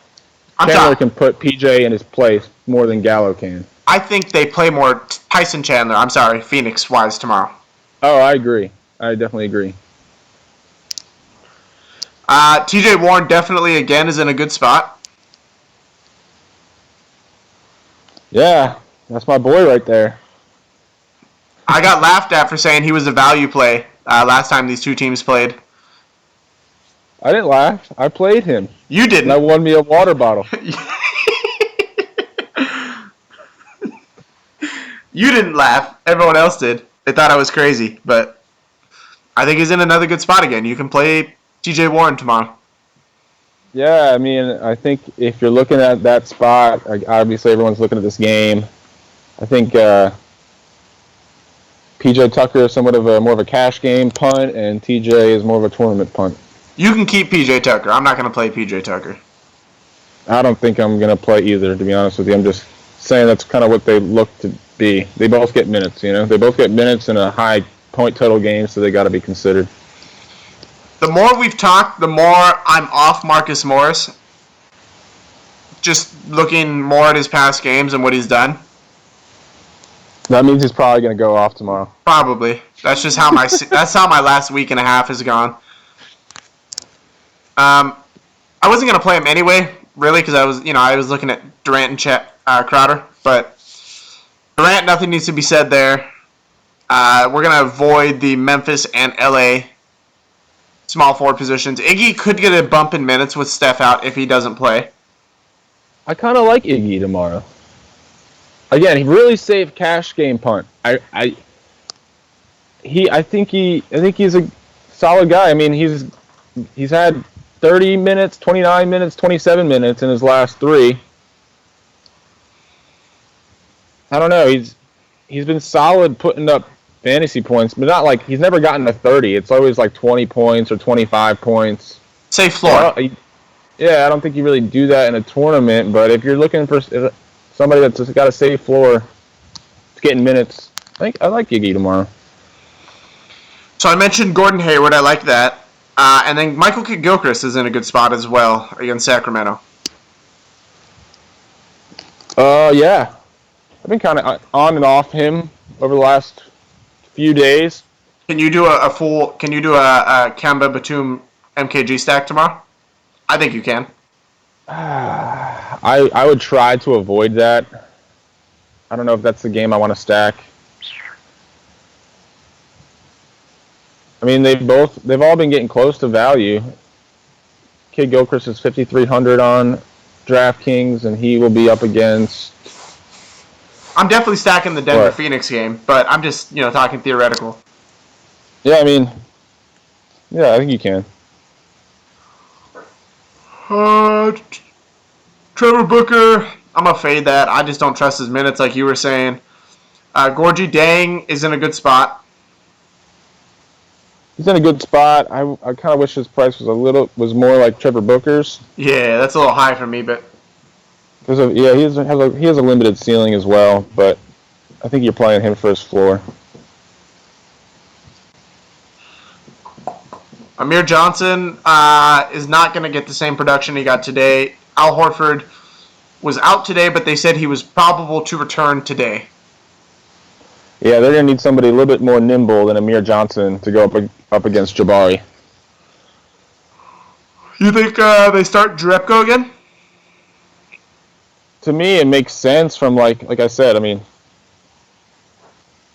Chandler can put PJ in his place more than Gallo can.
I think they play more Tyson Chandler. I'm sorry, Phoenix-wise tomorrow.
Oh, I agree. I definitely agree.
TJ Warren definitely, again, is in a good spot.
Yeah, that's my boy right there.
I got laughed at for saying he was a value play last time these two teams played.
I didn't laugh. I played him.
You didn't.
And that won me a water bottle.
You didn't laugh. Everyone else did. They thought I was crazy, but I think he's in another good spot again. You can play TJ Warren tomorrow.
Yeah, I mean, I think if you're looking at that spot, obviously everyone's looking at this game. I think PJ Tucker is somewhat of more of a cash game punt, and TJ is more of a tournament punt.
You can keep PJ Tucker. I'm not going to play PJ Tucker.
I don't think I'm going to play either, to be honest with you. I'm just saying that's kind of what they look to be. They both get minutes, They both get minutes in a high point total game, so they got to be considered.
The more we've talked, the more I'm off Marcus Morris. Just looking more at his past games and what he's done.
That means he's probably going to go off tomorrow.
Probably. That's just how my last week and a half has gone. I wasn't going to play him anyway, really, because I was looking at Durant and Crowder, but Durant, nothing needs to be said there. We're going to avoid the Memphis and LA small forward positions. Iggy could get a bump in minutes with Steph out if he doesn't play.
I kind of like Iggy tomorrow. Again, he really saved cash game punt. I think he's a solid guy. I mean, he's had 30 minutes, 29 minutes, 27 minutes in his last 3. I don't know. He's been solid putting up fantasy points, but not like he's never gotten to 30. It's always like 20 points or 25 points.
Safe floor.
Yeah, I don't think you really do that in a tournament, but if you're looking for somebody that's just got a safe floor, it's getting minutes, I like Iggy tomorrow.
So I mentioned Gordon Hayward. I like that. And then Michael Kidd-Gilchrist is in a good spot as well against Sacramento.
Yeah. I've been kind of on and off him over the last few days.
Can you do a Kemba Batum MKG stack tomorrow? I think you can.
I would try to avoid that. I don't know if that's the game I want to stack. I mean, they've all been getting close to value. Gilchrist is 5,300 on DraftKings, and he will be up against.
I'm definitely stacking the Denver-Phoenix game, but I'm just, talking theoretical.
Yeah, I mean, yeah, I think you can.
Trevor Booker, I'm going to fade that. I just don't trust his minutes like you were saying. Gorgie Dang is in a good spot.
He's in a good spot. I kind of wish his price was more like Trevor Booker's.
Yeah, that's a little high for me, but
Because he has a limited ceiling as well, but I think you're playing him for his floor.
Amir Johnson is not going to get the same production he got today. Al Horford was out today, but they said he was probable to return today.
Yeah, they're going to need somebody a little bit more nimble than Amir Johnson to go up against Jabari.
You think they start Jerebko again?
To me, it makes sense from, like I said, I mean,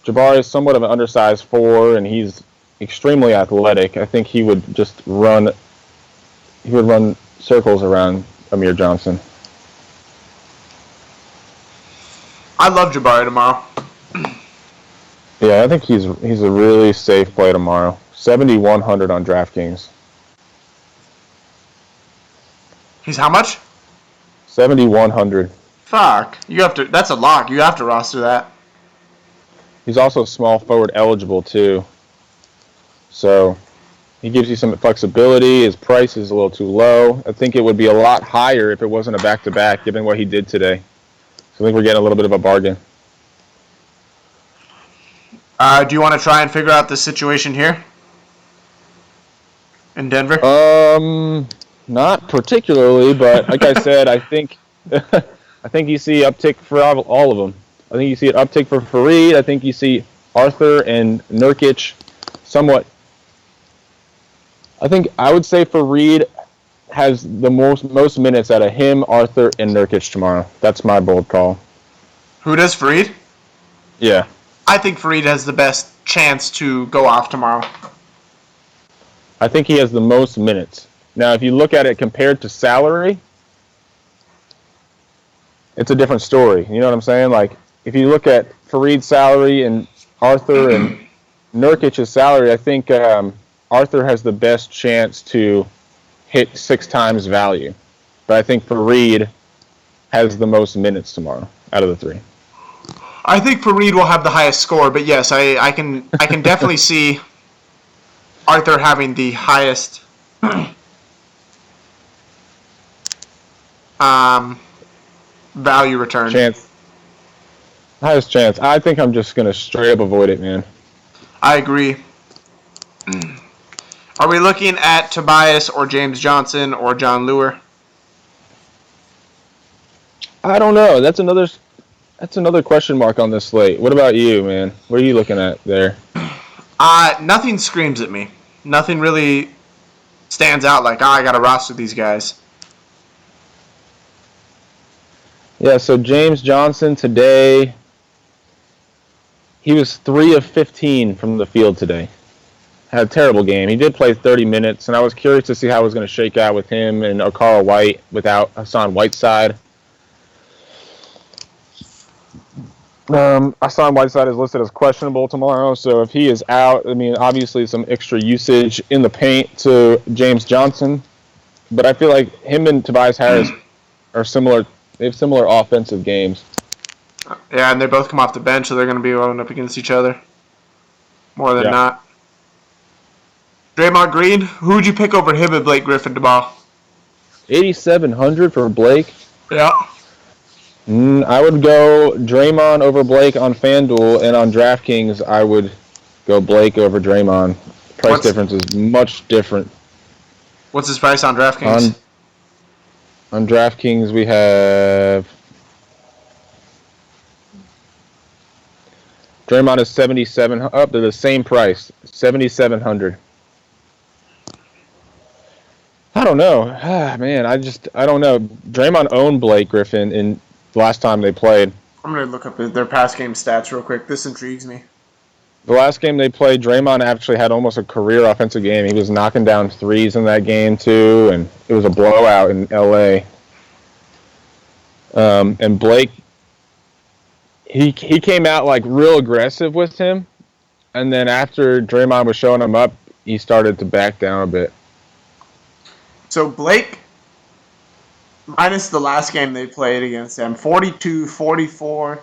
Jabari is somewhat of an undersized 4, and he's extremely athletic. I think he would just run circles around Amir Johnson.
I love Jabari tomorrow.
Yeah, I think he's a really safe play tomorrow. 7,100 on DraftKings.
He's how much?
7,100.
Fuck. That's a lock. You have to roster that.
He's also small forward eligible too. So he gives you some flexibility. His price is a little too low. I think it would be a lot higher if it wasn't a back-to-back, given what he did today. So I think we're getting a little bit of a bargain.
Do you want to try and figure out the situation here in Denver?
Not particularly, but like I said, I think you see uptick for all of them. I think you see an uptick for Fareed. I think you see Arthur and Nurkic somewhat. I would say Fareed has the most minutes out of him, Arthur, and Nurkic tomorrow. That's my bold call.
Who does, Fareed?
Yeah.
I think Fareed has the best chance to go off tomorrow.
I think he has the most minutes. Now, if you look at it compared to salary, it's a different story. You know what I'm saying? Like, if you look at Fareed's salary and Arthur and Nurkic's salary, I think Arthur has the best chance to hit 6 times value. But I think Fareed has the most minutes tomorrow out of the 3.
I think Fareed will have the highest score, but yes, I can definitely see Arthur having the highest value return.
Highest chance. I think I'm just going to straight up avoid it, man.
I agree. Are we looking at Tobias or James Johnson or John Lure?
I don't know. That's another question mark on this slate. What about you, man? What are you looking at there?
Nothing screams at me. Nothing really stands out like, I got to roster these guys.
Yeah, so James Johnson today, he was 3 of 15 from the field today. Had a terrible game. He did play 30 minutes, and I was curious to see how it was going to shake out with him and Okara White without Hassan Whiteside. Hassan Whiteside is listed as questionable tomorrow, so if he is out, I mean, obviously some extra usage in the paint to James Johnson. But I feel like him and Tobias Harris are similar. They have similar offensive games.
Yeah, and they both come off the bench, so they're going to be going up against each other more than not. Draymond Green, who would you pick over him and Blake Griffin tomorrow?
8,700 for Blake.
Yeah.
I would go Draymond over Blake on Fan Duel, and on DraftKings, I would go Blake over Draymond. Price difference is much different.
What's his price on DraftKings?
On DraftKings, we have Draymond is 77. Up to the same price, 7,700. I don't know, man. I don't know. Draymond owned Blake Griffin in the last time they played.
I'm gonna look up their past game stats real quick. This intrigues me.
The last game they played, Draymond actually had almost a career offensive game. He was knocking down threes in that game too, and it was a blowout in LA. And Blake, he came out like real aggressive with him, and then after Draymond was showing him up, he started to back down a bit.
So Blake, minus the last game they played against them, 42, 44,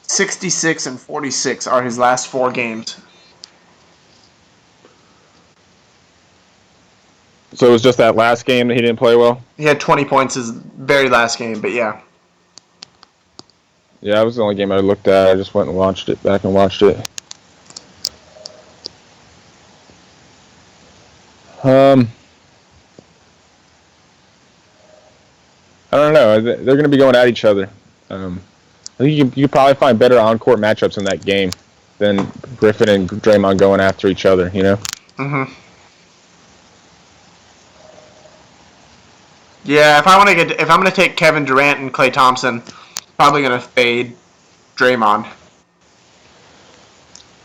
66, and 46 are his last 4 games.
So it was just that last game that he didn't play well?
He had 20 points his very last game, but yeah.
Yeah, that was the only game I looked at. I just went and watched it, back and watched it. I don't know. They're going to be going at each other. I think you could probably find better on-court matchups in that game than Griffin and Draymond going after each other, you know?
Mm-hmm. Yeah, if I'm gonna take Kevin Durant and Klay Thompson, probably gonna fade Draymond.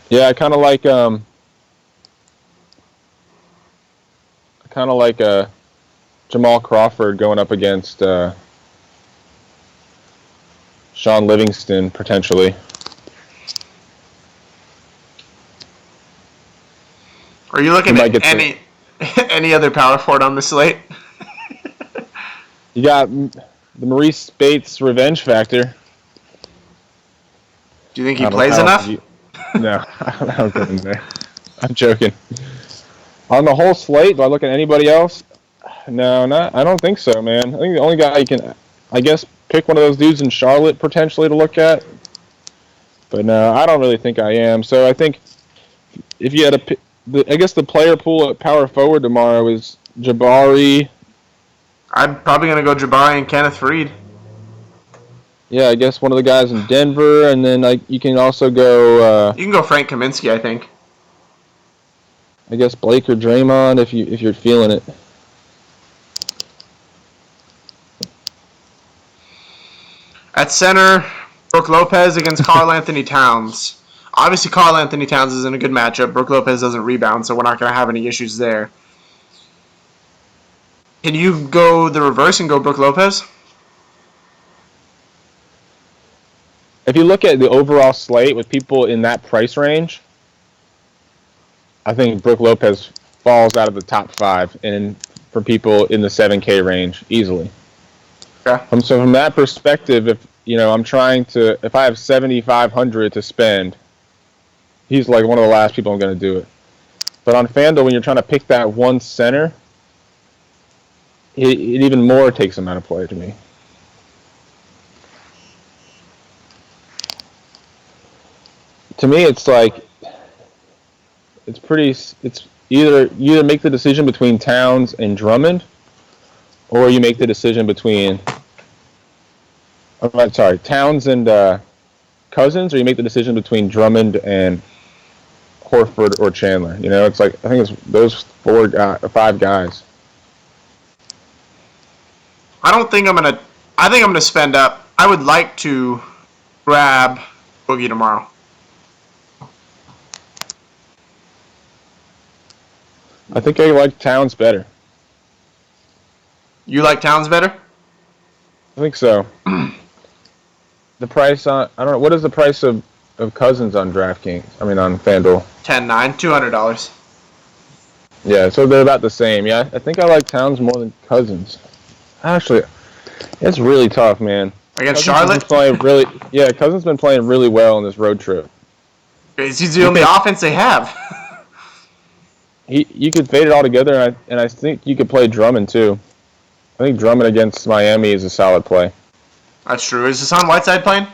Yeah, I kind of like Jamal Crawford going up against Sean Livingston potentially.
Are you looking at any other power forward on the slate?
You got the Maurice Bates revenge factor.
Do you think he plays enough?
No, I don't get in there. I'm joking. On the whole slate, do I look at anybody else? No, I don't think so, man. I think the only guy you can, I guess, pick one of those dudes in Charlotte potentially to look at. But no, I don't really think I am. So I think if you had I guess the player pool at power forward tomorrow is Jabari.
I'm probably going to go Jabari and Kenneth Faried.
Yeah, I guess one of the guys in Denver, and then you can also go.
You can go Frank Kaminsky, I think.
I guess Blake or Draymond if you're feeling it.
At center, Brook Lopez against Karl Anthony Towns. Obviously, Karl Anthony Towns is in a good matchup. Brook Lopez doesn't rebound, so we're not going to have any issues there. Can you go the reverse and go Brook Lopez?
If you look at the overall slate with people in that price range, I think Brook Lopez falls out of the top 5 and for people in the 7K range easily.
Okay.
So from that perspective, if I have 7,500 to spend, he's like one of the last people I'm going to do it. But on FanDuel, when you're trying to pick that one center, it even more takes him out of play to me. To me, it's like it's either make the decision between Towns and Drummond, or you make the decision between Towns and Cousins, or you make the decision between Drummond and Horford or Chandler. You know, it's like I think it's those 5 guys.
I think I'm gonna spend up. I would like to grab Boogie tomorrow.
I think I like Towns better.
You like Towns better?
I think so. The price I don't know, what is the price of Cousins on DraftKings? I mean on FanDuel.
10-9, $200.
Yeah, so they're about the same. Yeah, I think I like Towns more than Cousins. Actually, it's really tough, man.
Against
Cousins
Charlotte?
Cousins been playing really well on this road trip.
He's the only offense they have.
You could fade it all together, and I think you could play Drummond too. I think Drummond against Miami is a solid play.
That's true. Is Hassan Whiteside playing?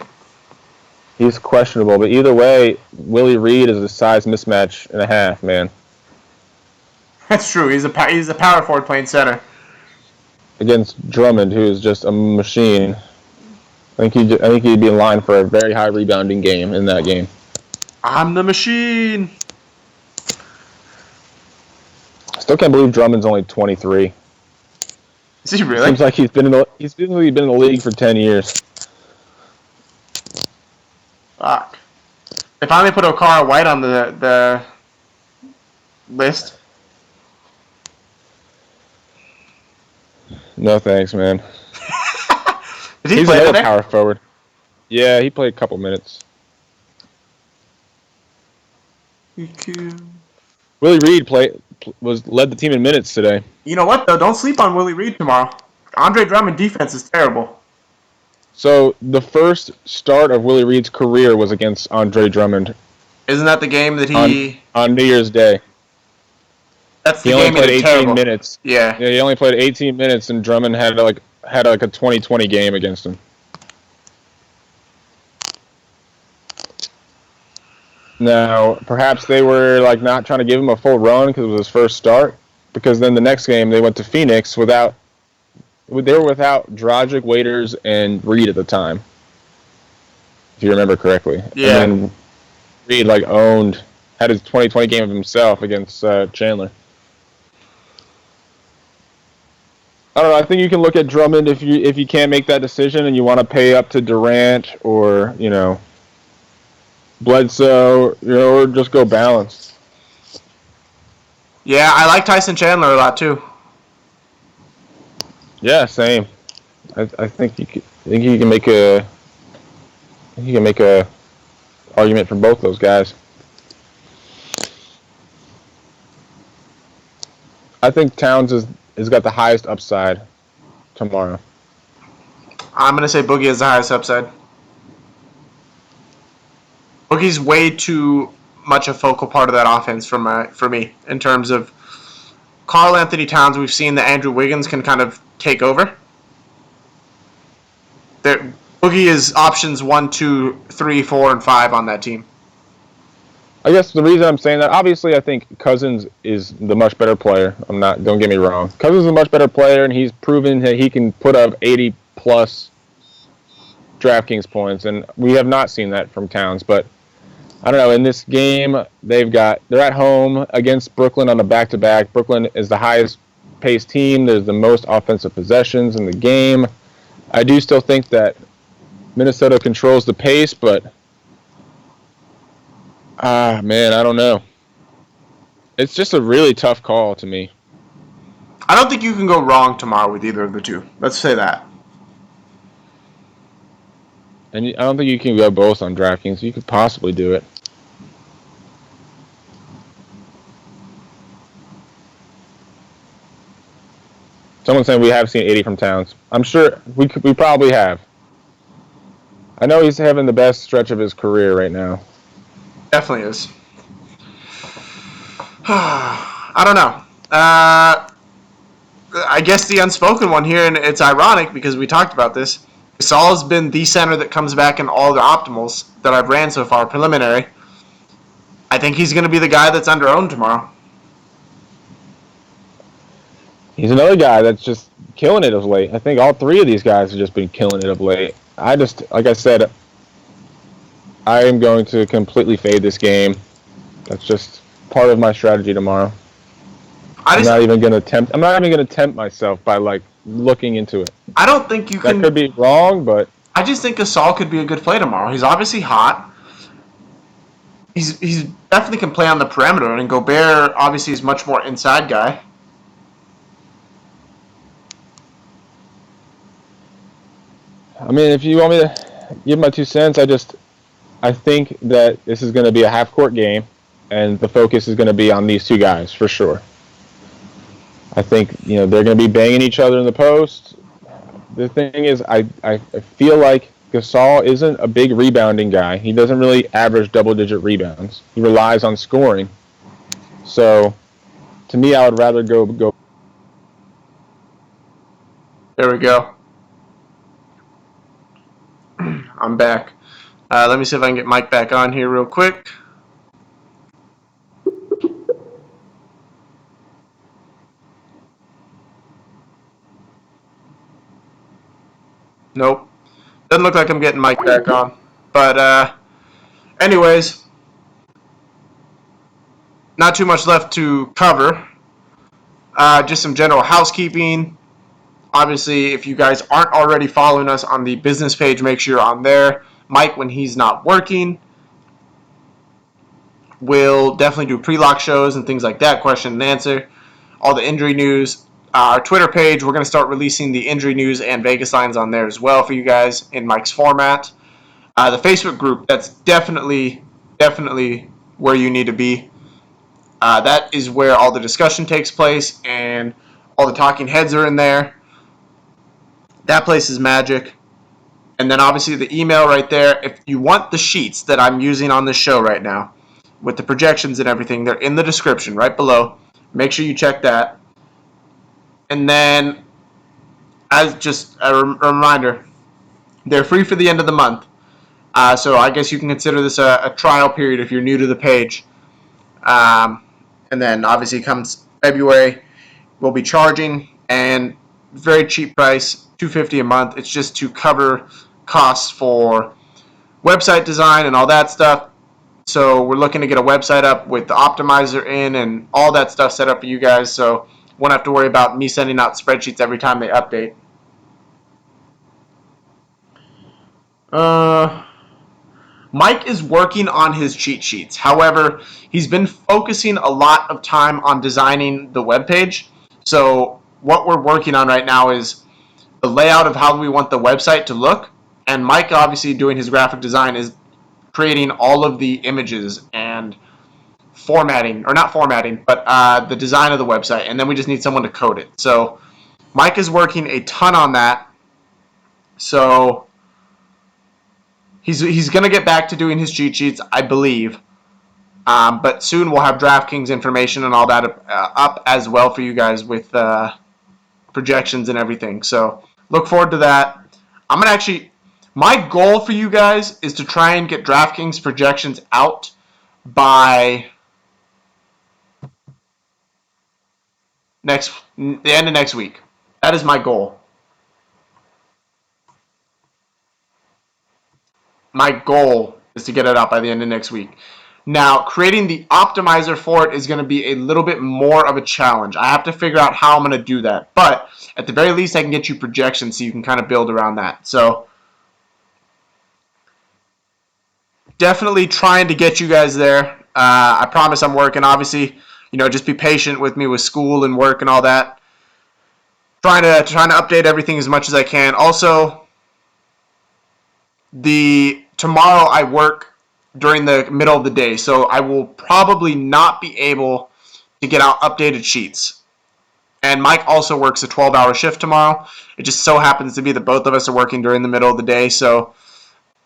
He's questionable, but either way, Willie Reed is a size mismatch and a half, man.
That's true. He's a power forward playing center.
Against Drummond, who is just a machine. I think he'd be in line for a very high rebounding game in that game.
I'm the machine.
Still can't believe Drummond's only 23.
Is he really?
Seems like he's been in the league for 10 years.
Fuck. They finally put Okara White on the list.
No thanks, man.
Did he
He's
play
another
today?
power forward. Yeah, he played a couple minutes. Willie Reed led the team in minutes today.
You know what, though? Don't sleep on Willie Reed tomorrow. Andre Drummond defense is terrible.
So the first start of Willie Reed's career was against Andre Drummond.
Isn't that the game that he...
On New Year's Day.
That's the
He only
game he
played
did
18
terrible.
minutes.
Yeah.
Yeah, he only played 18 minutes, and Drummond had like a 20-20 game against him. Now, perhaps they were like not trying to give him a full run because it was his first start. Because then the next game they went to Phoenix they were without Dragic, Waiters, and Reed at the time, if you remember correctly.
Yeah.
And then Reed had his 20-20 game of himself against Chandler. I don't know. I think you can look at Drummond if you can't make that decision and you want to pay up to Durant or Bledsoe, or just go balanced.
Yeah, I like Tyson Chandler a lot too.
Yeah, same. I think you can make a argument for both those guys. I think Towns has got the highest upside tomorrow.
I'm gonna say Boogie has the highest upside. Boogie's way too much a focal part of that offense for me in terms of Karl Anthony Towns. We've seen that Andrew Wiggins can kind of take over. Boogie is options 1, 2, 3, 4, and 5 on that team.
I guess the reason I'm saying that, obviously, I think Cousins is the much better player. Don't get me wrong. Cousins is a much better player, and he's proven that he can put up 80-plus DraftKings points, and we have not seen that from Towns. But I don't know. In this game, they're at home against Brooklyn on a back-to-back. Brooklyn is the highest-paced team. There's the most offensive possessions in the game. I do still think that Minnesota controls the pace, but man, I don't know. It's just a really tough call to me.
I don't think you can go wrong tomorrow with either of the two. Let's say that.
And I don't think you can go both on DraftKings. You could possibly do it. Someone's saying we have seen 80 from Towns. I'm sure we probably have. I know he's having the best stretch of his career right now.
Definitely is. I don't know. I guess the unspoken one here, and it's ironic because we talked about this. Gasol has been the center that comes back in all the optimals that I've ran so far, preliminary. I think he's going to be the guy that's under-owned tomorrow.
He's another guy that's just killing it of late. I think all three of these guys have just been killing it of late. Like I said, I am going to completely fade this game. That's just part of my strategy tomorrow. I'm not even going to tempt myself by looking into it.
I don't think you can.
That could be wrong, but
I just think Gasol could be a good play tomorrow. He's obviously hot. He's definitely can play on the perimeter, and Gobert obviously is much more inside guy.
I mean, if you want me to give my 2 cents, I think that this is going to be a half-court game, and the focus is going to be on these two guys for sure. I think they're going to be banging each other in the post. The thing is, I feel like Gasol isn't a big rebounding guy. He doesn't really average double-digit rebounds. He relies on scoring. So, to me, I would rather go.
There we go. I'm back. Let me see if I can get Mike back on here real quick. Nope. Doesn't look like I'm getting Mike back on. But anyways, not too much left to cover. Just some general housekeeping. Obviously, if you guys aren't already following us on the business page, make sure you're on there. Mike, when he's not working, We'll definitely do pre-lock shows and things like that, question and answer, all the injury news. Our Twitter page, we're going to start releasing the injury news and Vegas lines on there as well for you guys in Mike's format. The Facebook group, that's definitely where you need to be. That is where all the discussion takes place and all the talking heads are in there. That place is magic. And then obviously the email right there. If you want the sheets that I'm using on this show right now with the projections and everything, they're in the description right below. Make sure you check that. And then, as just a reminder, they're free for the end of the month. So I guess you can consider this a trial period if you're new to the page. And then obviously comes February, we'll be charging, and very cheap price, $250 a month. It's just to cover costs for website design and all that stuff. So we're looking to get a website up with the optimizer in and all that stuff set up for you guys. So won't have to worry about me sending out spreadsheets every time they update. Mike is working on his cheat sheets. However, he's been focusing a lot of time on designing the webpage. So what we're working on right now is the layout of how we want the website to look. And Mike, obviously doing his graphic design, is creating all of the images and formatting, or not formatting, but the design of the website. And then we just need someone to code it. So Mike is working a ton on that. So he's going to get back to doing his cheat sheets, I believe. But soon we'll have DraftKings information and all that up as well for you guys with projections and everything. So look forward to that. I'm going to actually, my goal for you guys is to try and get DraftKings projections out by the end of next week. That is my goal. My goal is to get it out by the end of next week. Now, creating the optimizer for it is going to be a little bit more of a challenge. I have to figure out how I'm going to do that. But at the very least, I can get you projections so you can kind of build around that. So definitely trying to get you guys there. I promise I'm working. Obviously, just be patient with me with school and work and all that. Trying to update everything as much as I can. Also, tomorrow I work during the middle of the day, so I will probably not be able to get out updated sheets. And Mike also works a 12-hour shift tomorrow. It just so happens to be that both of us are working during the middle of the day, so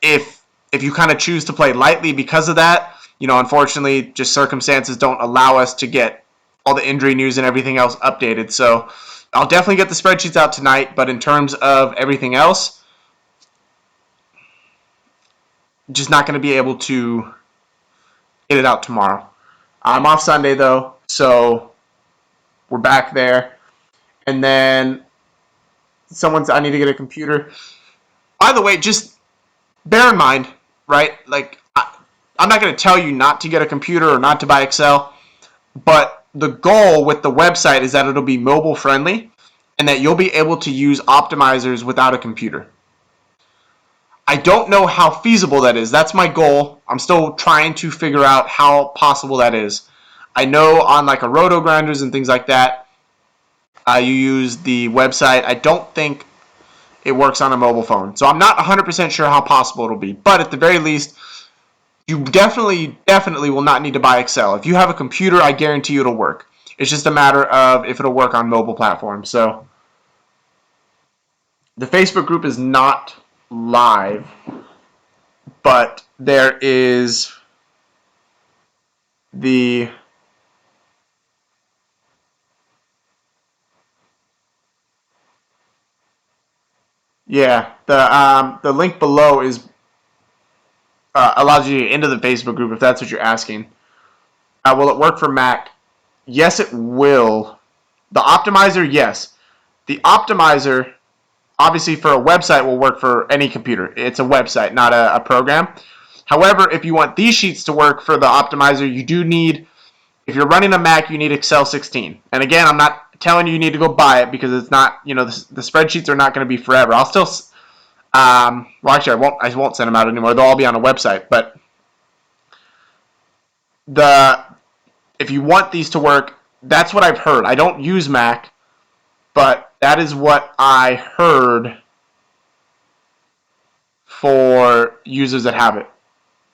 if you kind of choose to play lightly because of that, unfortunately, just circumstances don't allow us to get all the injury news and everything else updated. So I'll definitely get the spreadsheets out tonight, but in terms of everything else, just not going to be able to get it out tomorrow. I'm off Sunday, though, so we're back there. And then I need to get a computer. By the way, just bear in mind, right? Like, I'm not going to tell you not to get a computer or not to buy Excel, but the goal with the website is that it'll be mobile friendly and that you'll be able to use optimizers without a computer. I don't know how feasible that is. That's my goal. I'm still trying to figure out how possible that is. I know on like a Roto Grinders and things like that, you use the website. I don't think it works on a mobile phone. So I'm not 100% sure how possible it'll be. But at the very least, you definitely will not need to buy Excel. If you have a computer, I guarantee you it'll work. It's just a matter of if it'll work on mobile platforms. So the Facebook group is not live, but there is the the link below is allows you into the Facebook group if that's what you're asking. Will it work for Mac? Yes, it will. The optimizer, yes. The optimizer, obviously for a website, will work for any computer. It's a website, not a program. However, if you want these sheets to work for the optimizer, you do need, if you're running a Mac, you need Excel 16. And again, I'm not telling you need to go buy it because it's not, the spreadsheets are not going to be forever. I'll still, actually, I won't send them out anymore. They'll all be on a website. But if you want these to work, that's what I've heard. I don't use Mac, but that is what I heard for users that have it.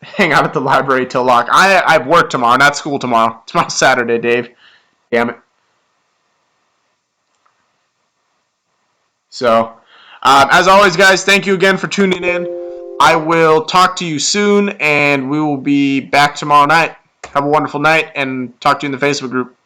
Hang out at the library till lock. I have work tomorrow, not school tomorrow. Tomorrow's Saturday, Dave. Damn it. So, as always, guys, thank you again for tuning in. I will talk to you soon, and we will be back tomorrow night. Have a wonderful night, and talk to you in the Facebook group.